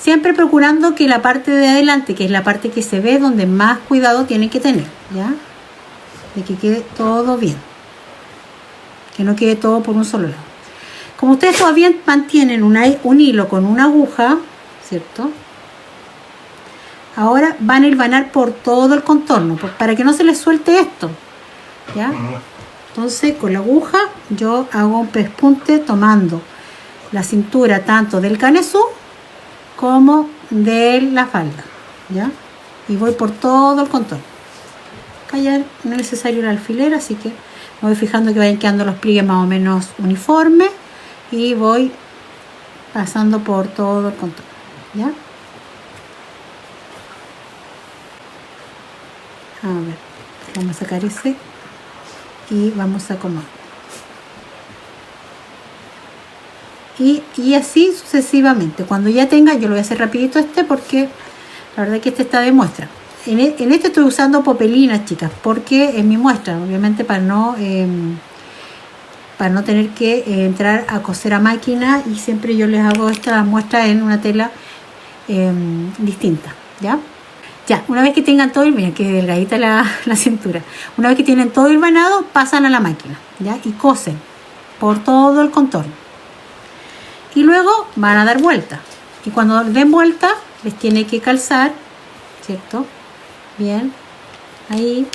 Siempre procurando que la parte de adelante, que es la parte que se ve, donde más cuidado tienen que tener, ¿ya? De que quede todo bien. Que no quede todo por un solo lado. Como ustedes todavía mantienen un hilo con una aguja, ¿cierto? Ahora van a hilvanar por todo el contorno, para que no se les suelte esto, ¿ya? Entonces con la aguja yo hago un pespunte tomando la cintura tanto del canesú como de la falda, ¿ya? Y voy por todo el contorno. Acá ya no es necesario el alfiler, así que me voy fijando que vayan quedando los pliegues más o menos uniformes y voy pasando por todo el contorno, ¿ya? A ver, vamos a sacar ese y vamos a acomodar. Y así sucesivamente. Cuando ya tenga, yo lo voy a hacer rapidito porque la verdad que este está de muestra. En este estoy usando popelinas, chicas, porque es mi muestra, obviamente para no tener que entrar a coser a máquina, y siempre yo les hago esta muestra en una tela distinta, ¿ya? Ya, una vez que tengan todo, miren que delgadita la cintura, una vez que tienen todo hilvanado, pasan a la máquina, ¿ya? Y cosen por todo el contorno. Y luego van a dar vuelta. Y cuando den vuelta, les tiene que calzar, ¿cierto? Bien, ahí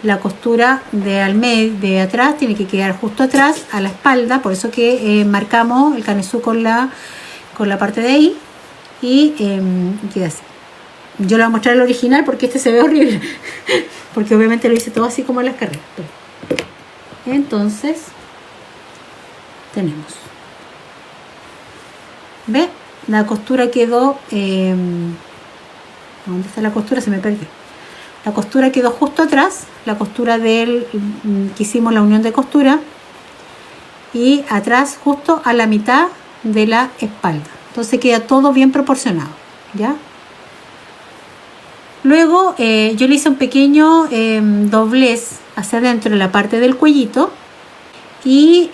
la costura de atrás tiene que quedar justo atrás a la espalda, por eso que marcamos el canesú con la parte de ahí y queda así. Yo le voy a mostrar el original porque este se ve horrible, porque obviamente lo hice todo así como en las carreras. Entonces tenemos, ¿ve? La costura quedó ¿dónde está la costura? Se me perdió. La costura quedó justo atrás, la costura que hicimos la unión de costura, y atrás justo a la mitad de la espalda. Entonces queda todo bien proporcionado, ¿ya? Luego yo le hice un pequeño doblez hacia adentro en la parte del cuellito y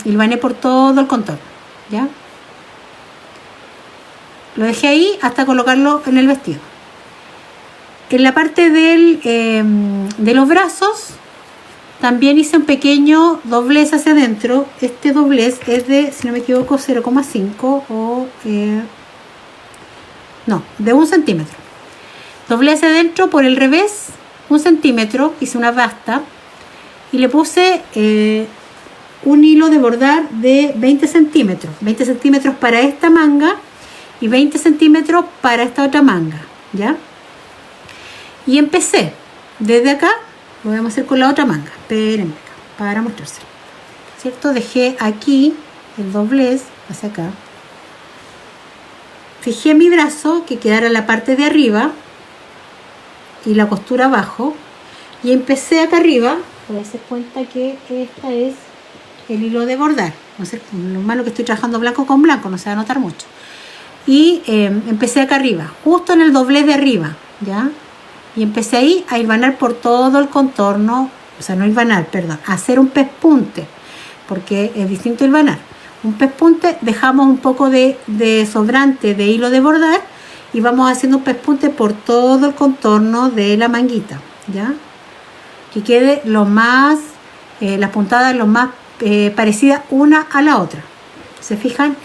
hilvané por todo el contorno, ¿ya? Lo dejé ahí hasta colocarlo en el vestido. En la parte de los brazos también hice un pequeño doblez hacia adentro. Este doblez es de, si no me equivoco, 0,5 o no, de 1 centímetro. Doblez hacia adentro por el revés, 1 centímetro, hice una basta y le puse un hilo de bordar de 20 centímetros. 20 centímetros para esta manga y 20 centímetros para esta otra manga, ¿ya? Y empecé desde acá, lo vamos a hacer con la otra manga. Espérenme acá, para mostrárselo, ¿cierto? Dejé aquí el doblez hacia acá. Fijé mi brazo que quedara la parte de arriba y la costura abajo. Y empecé acá arriba, voy a hacer cuenta que esta es el hilo de bordar. No sé, lo malo que estoy trabajando blanco con blanco, no se va a notar mucho. Y empecé acá arriba, justo en el doblez de arriba, ¿ya? Y empecé ahí a hilvanar por todo el contorno, o sea, no hilvanar, perdón, a hacer un pespunte, porque es distinto hilvanar. Un pespunte, dejamos un poco de sobrante de hilo de bordar y vamos haciendo un pespunte por todo el contorno de la manguita, ¿ya? Que quede lo más, las puntadas lo más parecidas una a la otra. ¿Se fijan?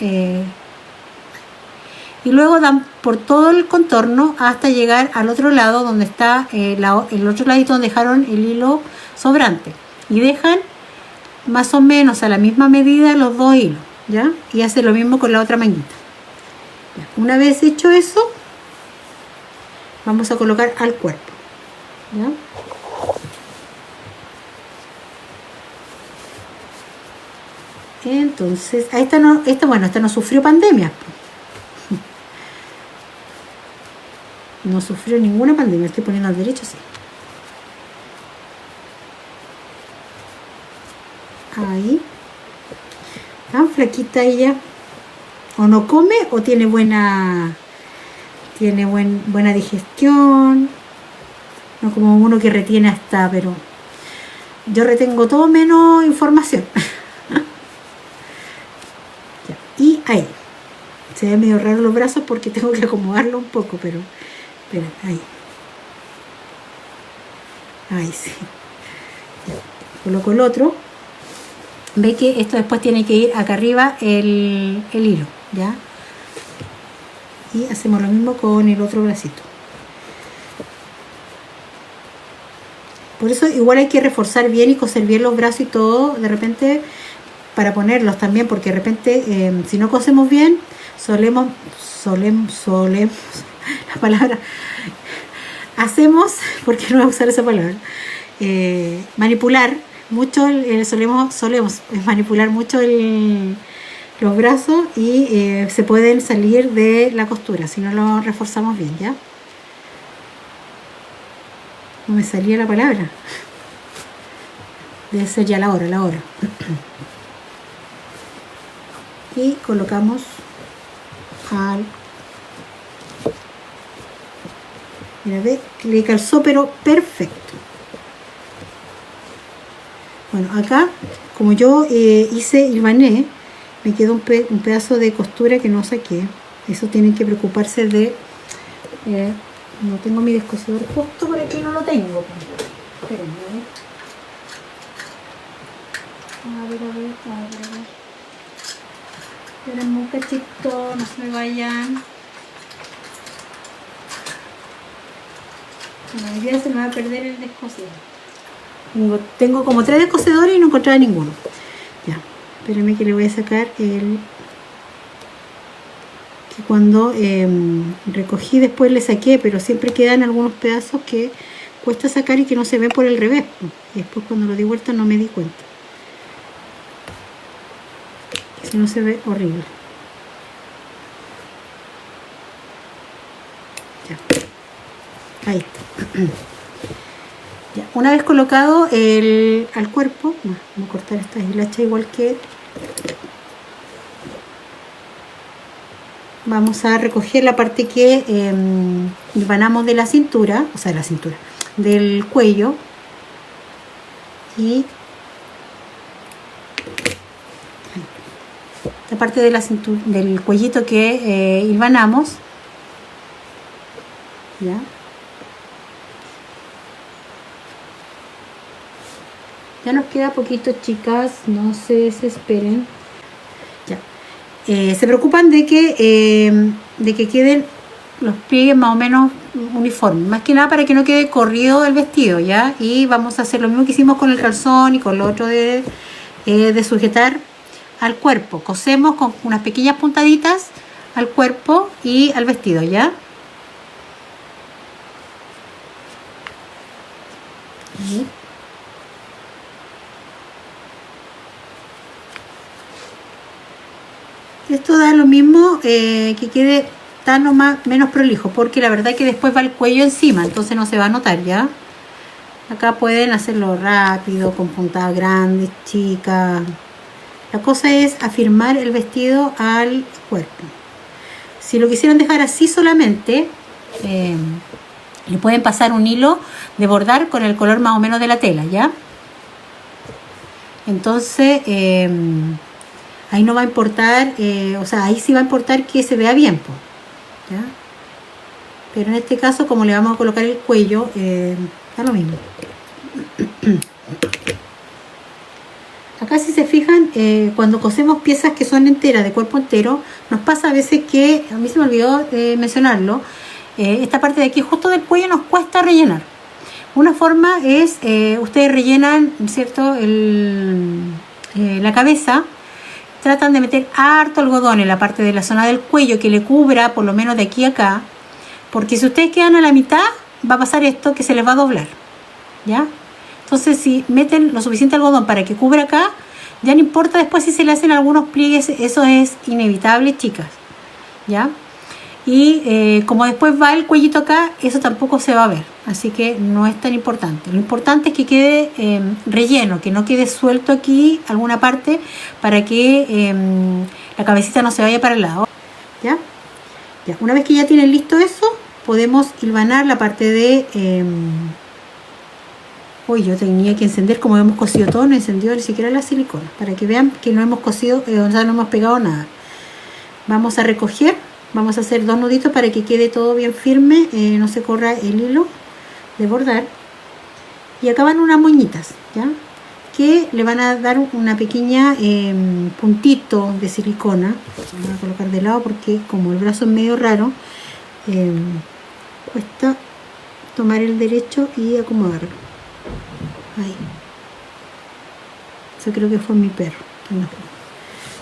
Y luego dan por todo el contorno hasta llegar al otro lado donde está el otro ladito donde dejaron el hilo sobrante, y dejan más o menos a la misma medida los dos hilos, ¿ya? Y hacen lo mismo con la otra manguita. Ya. Una vez hecho eso, vamos a colocar al cuerpo, ¿ya? Entonces, esta no sufrió pandemia. No sufrió ninguna pandemia. Estoy poniendo al derecho, sí. Ahí. Tan flaquita ella. O no come o tiene buena digestión. No como uno que retiene hasta, pero yo retengo todo menos información. Y ahí. Se ve medio raro los brazos porque tengo que acomodarlo un poco, pero espera, ahí. Ahí sí. Ya. Coloco el otro. Ve que esto después tiene que ir acá arriba el hilo, ¿ya? y hacemos lo mismo con el otro bracito. Por eso igual hay que reforzar bien y coser bien los brazos y todo de repente para ponerlos también, porque de repente si no cosemos bien solemos la palabra hacemos, porque no voy a usar esa palabra, manipular mucho, solemos manipular mucho los brazos y se pueden salir de la costura si no lo reforzamos bien, ¿ya? No me salía la palabra. Debe ser ya la hora. Y colocamos al... Mira, ve, le calzó pero perfecto. Bueno, acá, como yo hilvané, me quedó un pedazo de costura que no saqué. Eso tienen que preocuparse de... no tengo mi descosedor justo por aquí, no lo tengo. Espérenme, a ver. Espérenme un cachito, no se me vayan. Bueno, hoy día se me va a perder el descosedor. Tengo como 3 descosedores y no encontraba ninguno. Ya, espérenme que le voy a sacar el... que cuando recogí después le saqué, pero siempre quedan algunos pedazos que cuesta sacar y que no se ven por el revés. Y después cuando lo di vuelta no me di cuenta. Si no se ve horrible. Ya. Ahí está. Ya. Una vez colocado al cuerpo, vamos a cortar esta hilacha igual que... Vamos a recoger la parte que hilvanamos de la cintura, o sea, de la cintura, del cuello. Y la parte de la cintura, del cuellito que hilvanamos. ¿Ya? Ya nos queda poquito, chicas, no se desesperen. Ya. Se preocupan de que queden los pliegues más o menos uniformes, más que nada para que no quede corrido el vestido, ¿ya? Y vamos a hacer lo mismo que hicimos con el calzón y con lo otro de sujetar al cuerpo. Cosemos con unas pequeñas puntaditas al cuerpo y al vestido, ¿ya? Esto da lo mismo que quede tan o más, menos prolijo, porque la verdad que después va el cuello encima, entonces no se va a notar, ¿ya? Acá pueden hacerlo rápido, con puntadas grandes, chicas. La cosa es afirmar el vestido al cuerpo. Si lo quisieran dejar así solamente, le pueden pasar un hilo de bordar con el color más o menos de la tela, ¿ya? Entonces... ahí no va a importar, o sea, ahí sí va a importar que se vea bien, ¿ya? Pero en este caso, como le vamos a colocar el cuello, da lo mismo. Acá si se fijan, cuando cosemos piezas que son enteras, de cuerpo entero, nos pasa a veces que, a mí se me olvidó mencionarlo, esta parte de aquí justo del cuello nos cuesta rellenar. Una forma es, ustedes rellenan, ¿cierto?, la cabeza. Tratan de meter harto algodón en la parte de la zona del cuello que le cubra por lo menos de aquí a acá, porque si ustedes quedan a la mitad va a pasar esto, que se les va a doblar, ¿ya? Entonces si meten lo suficiente algodón para que cubra acá, ya no importa después si se le hacen algunos pliegues, eso es inevitable, chicas, ¿ya? Y como después va el cuellito acá, eso tampoco se va a ver, así que no es tan importante. Lo importante es que quede relleno, que no quede suelto aquí alguna parte, para que la cabecita no se vaya para el lado, ¿ya? Ya, una vez que ya tienen listo eso, podemos hilvanar la parte de... Uy, yo tenía que encender, como hemos cosido todo, no encendió ni siquiera la silicona, para que vean que no hemos cosido, o sea, no hemos pegado nada. Vamos a recoger. Vamos a hacer 2 nuditos para que quede todo bien firme, no se corra el hilo de bordar. Y acá van unas moñitas, ¿ya? que le van a dar una pequeña puntito de silicona. Voy a colocar de lado porque como el brazo es medio raro, cuesta tomar el derecho y acomodarlo. Ahí. Eso creo que fue mi perro.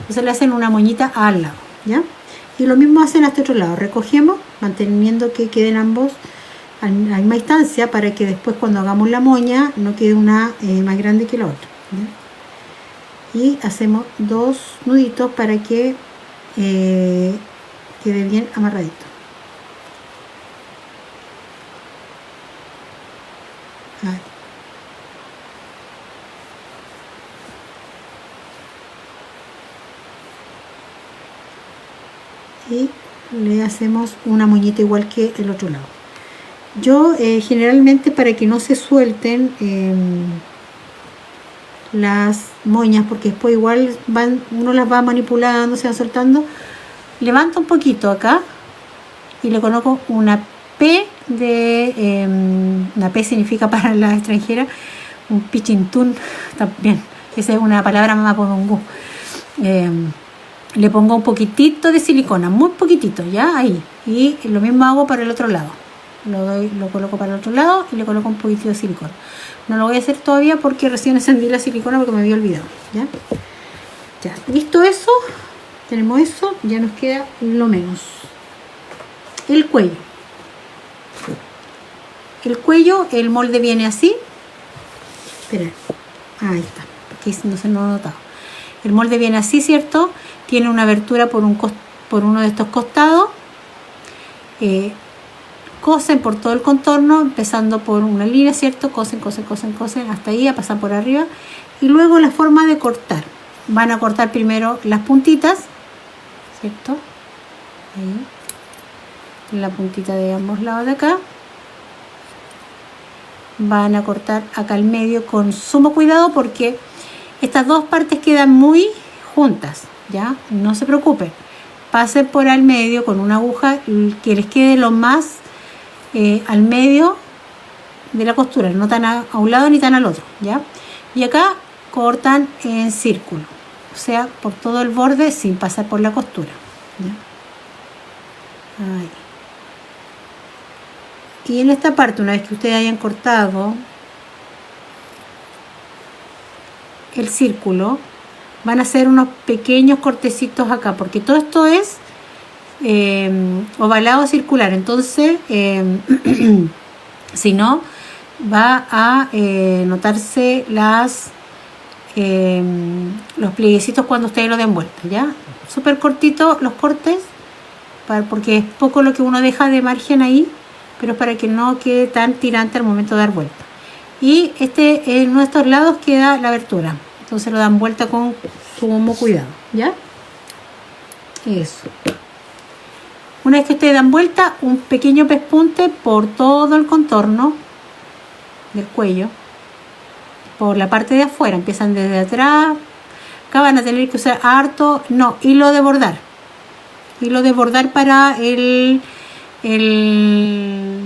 Entonces le hacen una moñita al lado, ¿ya? Y lo mismo hacen a este otro lado. Recogemos, manteniendo que queden ambos a la misma distancia para que después cuando hagamos la moña no quede una más grande que la otra, ¿ya? Y hacemos 2 nuditos para que quede bien amarradito. Ahí. Y le hacemos una moñita igual que el otro lado. Yo generalmente, para que no se suelten las moñas, porque después igual uno las va manipulando, se van soltando, levanto un poquito acá y le coloco una P de una P significa para la extranjera un pichintún también, esa es una palabra mapudungú. Le pongo un poquitito de silicona, muy poquitito, ya ahí, y lo mismo hago para el otro lado. Lo coloco para el otro lado y le coloco un poquitito de silicona. No lo voy a hacer todavía porque recién encendí la silicona porque me había olvidado, ¿ya? Ya, listo eso, tenemos eso, ya nos queda lo menos. El cuello. El cuello, el molde viene así. Espera, ahí está, porque no se nos ha notado. El molde viene así, ¿cierto? Tiene una abertura por uno de estos costados. Cosen por todo el contorno, empezando por una línea, ¿cierto? Cosen, cosen, cosen, cosen, hasta ahí, a pasar por arriba. Y luego la forma de cortar. Van a cortar primero las puntitas, ¿cierto? Ahí. La puntita de ambos lados de acá. Van a cortar acá al medio con sumo cuidado porque estas dos partes quedan muy juntas, ¿ya? No se preocupen. Pasen por al medio con una aguja que les quede lo más al medio de la costura, no tan a un lado ni tan al otro, ¿ya? Y acá cortan en círculo, o sea, por todo el borde sin pasar por la costura, ¿ya? Ahí. Y en esta parte, una vez que ustedes hayan cortado el círculo, van a hacer unos pequeños cortecitos acá, porque todo esto es ovalado circular, entonces si no va a notarse los plieguecitos cuando ustedes lo den vuelta, ¿ya? Súper cortito los cortes, porque es poco lo que uno deja de margen ahí, pero es para que no quede tan tirante al momento de dar vuelta. Y en nuestros lados queda la abertura, entonces lo dan vuelta con sumo cuidado, ¿ya? Eso. Una vez que ustedes dan vuelta, un pequeño pespunte por todo el contorno del cuello, por la parte de afuera, empiezan desde atrás. Acá van a tener que usar hilo de bordar para el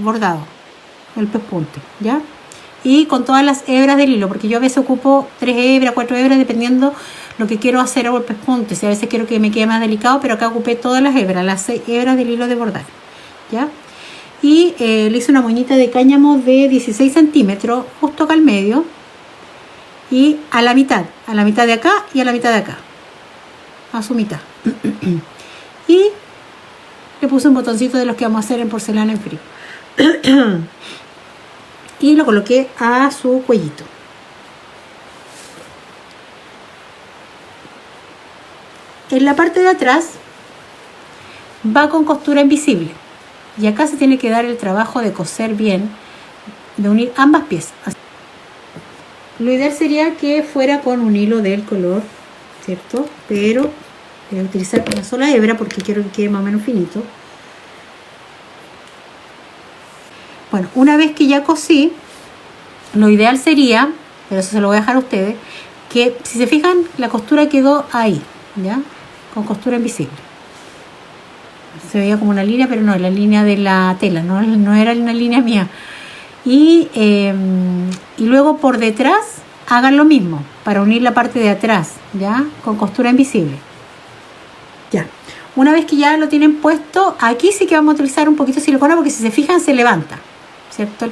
bordado, el pespunte, ¿ya? Y con todas las hebras del hilo, porque yo a veces ocupo 3 hebras, 4 hebras, dependiendo lo que quiero hacer o el pespunte. Si a veces quiero que me quede más delicado, pero acá ocupé todas las hebras, las 6 hebras del hilo de bordar, ¿ya? Y le hice una moñita de cáñamo de 16 centímetros, justo acá al medio, y a la mitad de acá y a la mitad de acá, a su mitad. Y le puse un botoncito de los que vamos a hacer en porcelana en frío. Y lo coloqué a su cuellito. En la parte de atrás va con costura invisible. Y acá se tiene que dar el trabajo de coser bien, de unir ambas piezas. Lo ideal sería que fuera con un hilo del color, ¿cierto? Pero voy a utilizar una sola hebra porque quiero que quede más o menos finito. Bueno, una vez que ya cosí, lo ideal sería, pero eso se lo voy a dejar a ustedes, que si se fijan, la costura quedó ahí, ¿ya? Con costura invisible. Se veía como una línea, pero no, la línea de la tela, no era una línea mía. Y luego por detrás hagan lo mismo para unir la parte de atrás, ¿ya? Con costura invisible. Ya. Una vez que ya lo tienen puesto, aquí sí que vamos a utilizar un poquito de silicona porque si se fijan se levanta, ¿cierto?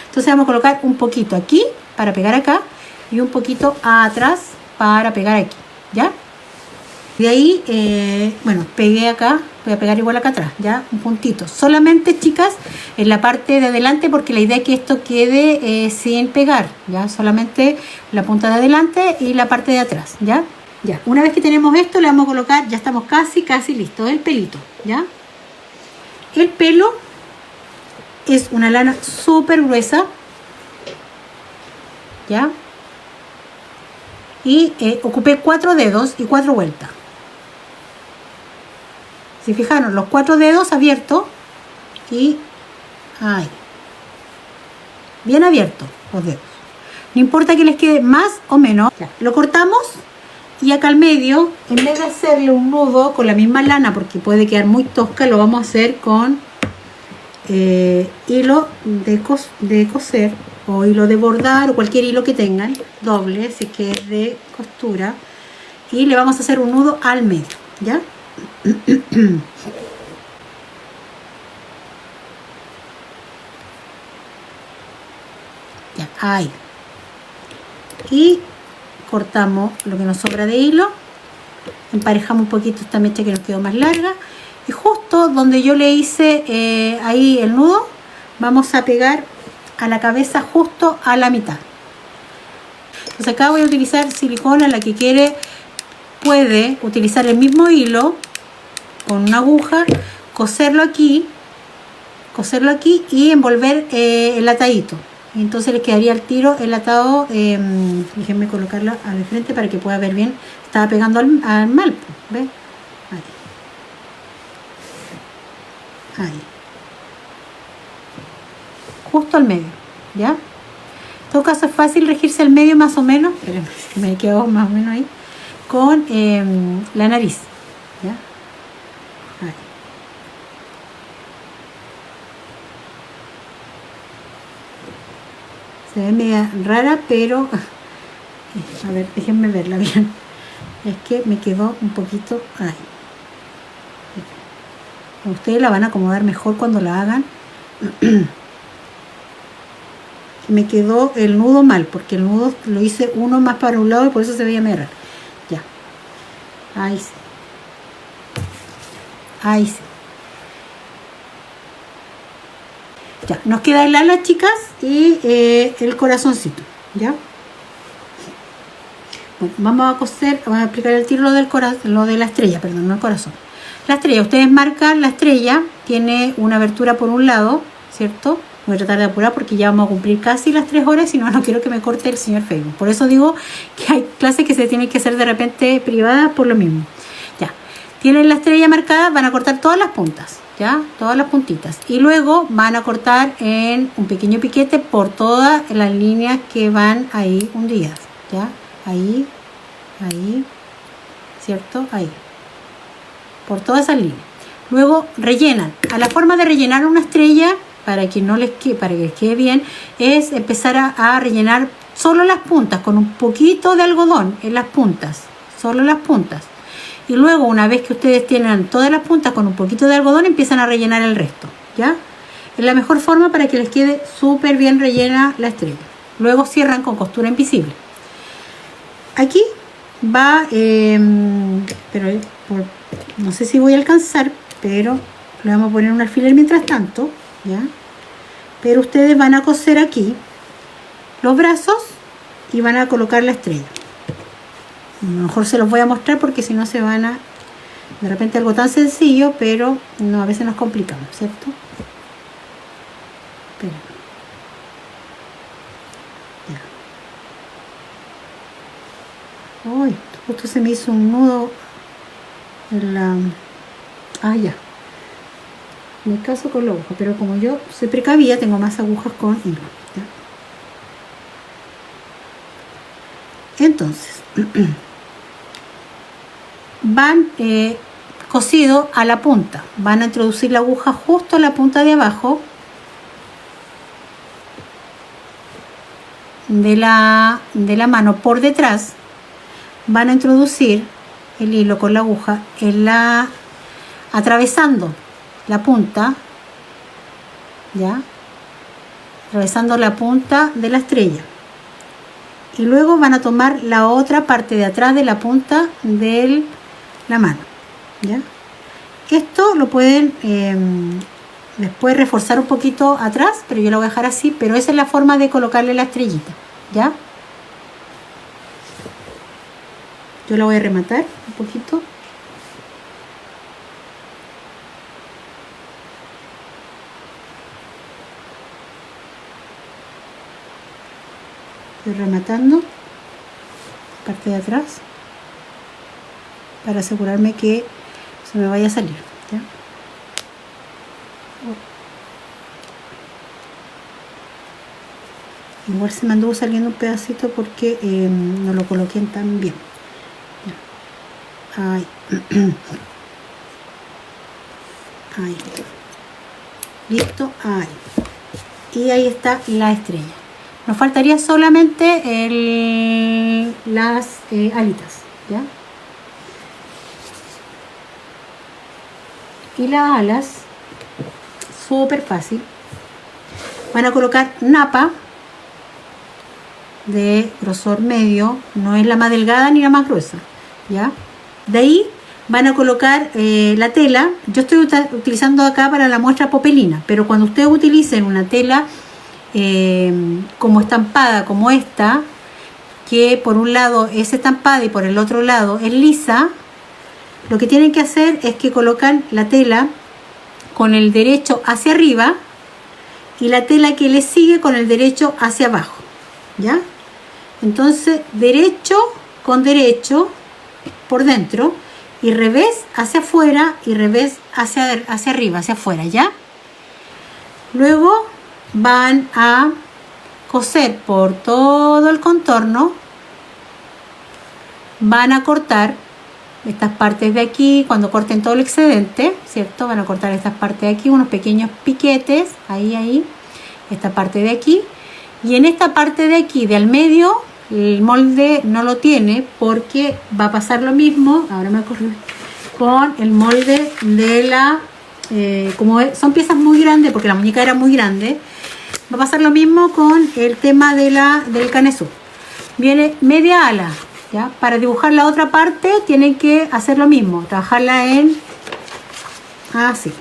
Entonces vamos a colocar un poquito aquí para pegar acá y un poquito atrás para pegar aquí, ¿ya? De ahí, bueno, pegué acá, voy a pegar igual acá atrás, ¿ya? Un puntito. Solamente, chicas, en la parte de adelante porque la idea es que esto quede sin pegar, ¿ya? Solamente la punta de adelante y la parte de atrás, ¿ya? Ya, una vez que tenemos esto, le vamos a colocar, ya estamos casi listos, el pelito, ¿ya? El pelo es una lana súper gruesa, ¿ya? Y ocupé 4 dedos y 4 vueltas. Si fijaron, los 4 dedos abiertos y ahí. Bien abiertos los dedos. No importa que les quede más o menos. Ya, lo cortamos y acá al medio, en vez de hacerle un nudo con la misma lana, porque puede quedar muy tosca, lo vamos a hacer con hilo de coser o hilo de bordar o cualquier hilo que tengan, doble, si es que es de costura. Y le vamos a hacer un nudo al medio, ¿ya? Ya, ahí. Y cortamos lo que nos sobra de hilo, emparejamos un poquito esta mecha que nos quedó más larga y justo donde yo le hice ahí el nudo, vamos a pegar a la cabeza justo a la mitad. Entonces acá voy a utilizar silicona, la que quiere puede utilizar el mismo hilo con una aguja, coserlo aquí y envolver el atadito. Y entonces les quedaría el tiro el atado. Déjenme colocarlo al frente para que pueda ver bien. Estaba pegando al mal, ¿ves? Ahí. Justo al medio, ¿ya? En todo caso es fácil regirse al medio más o menos. Espérenme, me quedo más o menos ahí. Con la nariz, ¿ya? Ahí. Se ve media rara, pero a ver, déjenme verla bien. Es que me quedó un poquito ahí. Ustedes la van a acomodar mejor cuando la hagan. Me quedó el nudo mal, porque el nudo lo hice uno más para un lado y por eso se veía medio raro. Ya. Ahí sí. Ahí sí. Ya, nos queda el ala, chicas, y el corazoncito, ¿ya? Bueno, vamos a coser, vamos a aplicar el tiro lo de la estrella, perdón, no el corazón. La estrella, ustedes marcan la estrella, tiene una abertura por un lado, ¿cierto? Voy a tratar de apurar porque ya vamos a cumplir casi las 3 horas, si no, no quiero que me corte el señor Facebook. Por eso digo que hay clases que se tienen que hacer de repente privadas por lo mismo. Ya, tienen la estrella marcada, van a cortar todas las puntas. ¿Ya? Todas las puntitas y luego van a cortar en un pequeño piquete por todas las líneas que van ahí hundidas, ¿ya? Ahí, ¿cierto? Ahí, por todas esas líneas. Luego rellenan. A la forma de rellenar una estrella, para que les quede bien, es empezar a rellenar solo las puntas con un poquito de algodón en las puntas, solo las puntas. Y luego, una vez que ustedes tienen todas las puntas con un poquito de algodón, empiezan a rellenar el resto, ¿ya? Es la mejor forma para que les quede súper bien rellena la estrella. Luego cierran con costura invisible. Aquí va, pero no sé si voy a alcanzar, pero le vamos a poner un alfiler mientras tanto, ¿ya? Pero ustedes van a coser aquí los brazos y van a colocar la estrella. A lo mejor se los voy a mostrar porque si no se van a... De repente algo tan sencillo, pero no, a veces nos complicamos, ¿cierto? Espera. Ya. Uy, justo se me hizo un nudo en la... Ah, ya. Me caso con la aguja, pero como yo soy precavida, tengo más agujas con hilo, ¿ya? Entonces... van cosido a la punta, van a introducir la aguja justo a la punta de abajo, de la mano por detrás, van a introducir el hilo con la aguja atravesando la punta, ya, atravesando la punta de la estrella, y luego van a tomar la otra parte de atrás de la punta de la mano, ya. Esto lo pueden después reforzar un poquito atrás, pero yo lo voy a dejar así, pero esa es la forma de colocarle la estrellita, ya. Yo la voy a rematar un poquito. Estoy rematando la parte de atrás para asegurarme que se me vaya a salir, ¿ya? Igual se me anduvo saliendo un pedacito porque no lo coloqué tan bien. Ahí. Ahí. Listo, ahí. Y ahí está la estrella. Nos faltaría solamente las alitas, ¿ya? Y las alas, súper fácil. Van a colocar napa de grosor medio, no es la más delgada ni la más gruesa, ¿ya? De ahí van a colocar la tela. Yo estoy utilizando acá para la muestra popelina, pero cuando ustedes utilicen una tela como estampada, como esta, que por un lado es estampada y por el otro lado es lisa, lo que tienen que hacer es que colocan la tela con el derecho hacia arriba y la tela que le sigue con el derecho hacia abajo, ¿ya? Entonces derecho con derecho por dentro y revés hacia afuera y revés hacia arriba, hacia afuera, ¿ya? Luego van a coser por todo el contorno, van a cortar estas partes de aquí. Cuando corten todo el excedente, ¿cierto? Van a cortar estas partes de aquí, unos pequeños piquetes, ahí, esta parte de aquí, y en esta parte de aquí, de al medio, el molde no lo tiene porque va a pasar lo mismo, ahora me acuerdo, con el molde de son piezas muy grandes, porque la muñeca era muy grande, va a pasar lo mismo con el tema del canesú. Viene media ala, ¿ya? Para dibujar la otra parte tienen que hacer lo mismo, trabajarla así.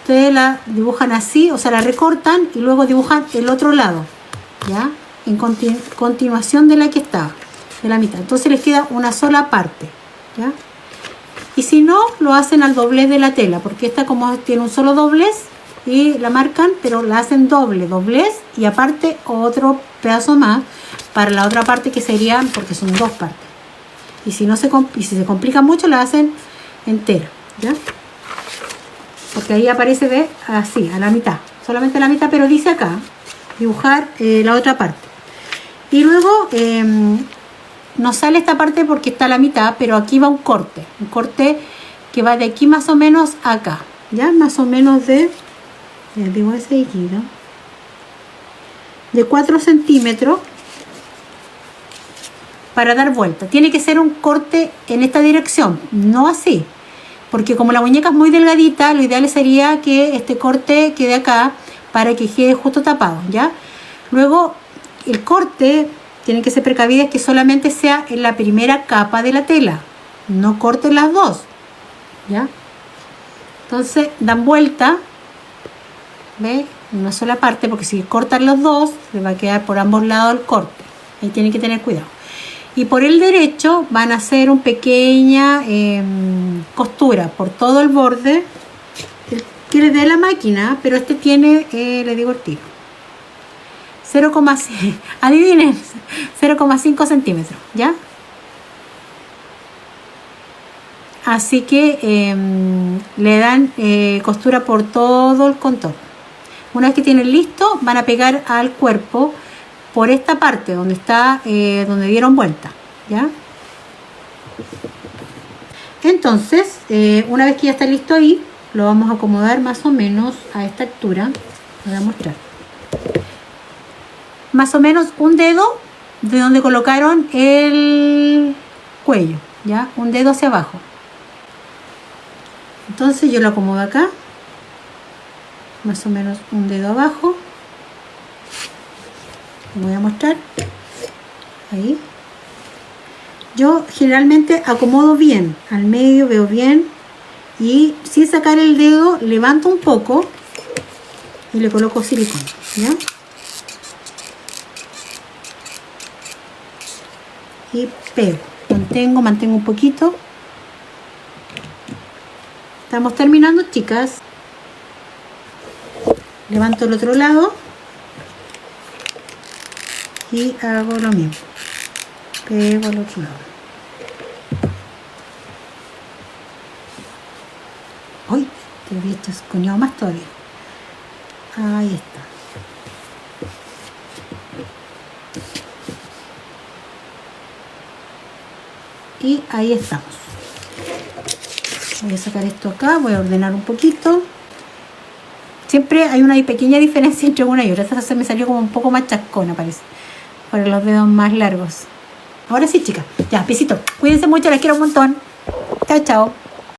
Ustedes la dibujan así, o sea, la recortan y luego dibujan el otro lado, ¿ya? En continuación de la que estaba, de la mitad. Entonces les queda una sola parte, ¿ya? Y si no, lo hacen al doblez de la tela, porque esta como tiene un solo doblez y la marcan, pero la hacen doblez y aparte otro pedazo más para la otra parte, que serían, porque son dos partes. Y si si se complica mucho, la hacen entera, ¿ya? Porque ahí aparece así, a la mitad, solamente la mitad, pero dice acá dibujar la otra parte. Y luego nos sale esta parte porque está a la mitad, pero aquí va un corte que va de aquí más o menos acá, ya, más o menos de 4 centímetros para dar vuelta. Tiene que ser un corte en esta dirección, no así, porque como la muñeca es muy delgadita, lo ideal sería que este corte quede acá para que quede justo tapado, ¿ya? Luego el corte, tienen que ser precavidas que solamente sea en la primera capa de la tela, no corten las dos, ¿ya? Entonces dan vuelta, ¿ve? En una sola parte, porque si cortan los dos les va a quedar por ambos lados el corte, ahí tienen que tener cuidado. Y por el derecho van a hacer una pequeña costura por todo el borde que les dé la máquina, pero este tiene, le digo el tiro, 0,5, adivinen, 0,5 centímetros, ¿ya? Así que le dan costura por todo el contorno. Una vez que tienen listo, van a pegar al cuerpo por esta parte donde está, donde dieron vuelta, ¿ya? Entonces, una vez que ya está listo ahí, lo vamos a acomodar más o menos a esta altura. Voy a mostrar. más o menos un dedo de donde colocaron el cuello, ¿ya? Un dedo hacia abajo. Entonces yo lo acomodo acá, más o menos un dedo abajo. Lo voy a mostrar. Ahí. Yo generalmente acomodo bien, al medio veo bien y sin sacar el dedo levanto un poco y le coloco silicona, ¿ya? Y pego, mantengo un poquito. Estamos terminando, chicas. Levanto el otro lado y hago lo mismo, pego al otro lado. ¡Uy! Te había chasconeado más todavía. Ahí está. Y ahí estamos. Voy a sacar esto acá, voy a ordenar un poquito. Siempre hay una pequeña diferencia entre una y otra. Esta se me salió como un poco más chascona, parece, por los dedos más largos. Ahora sí, chicas. Ya, besito. Cuídense mucho, las quiero un montón. Chao, chao.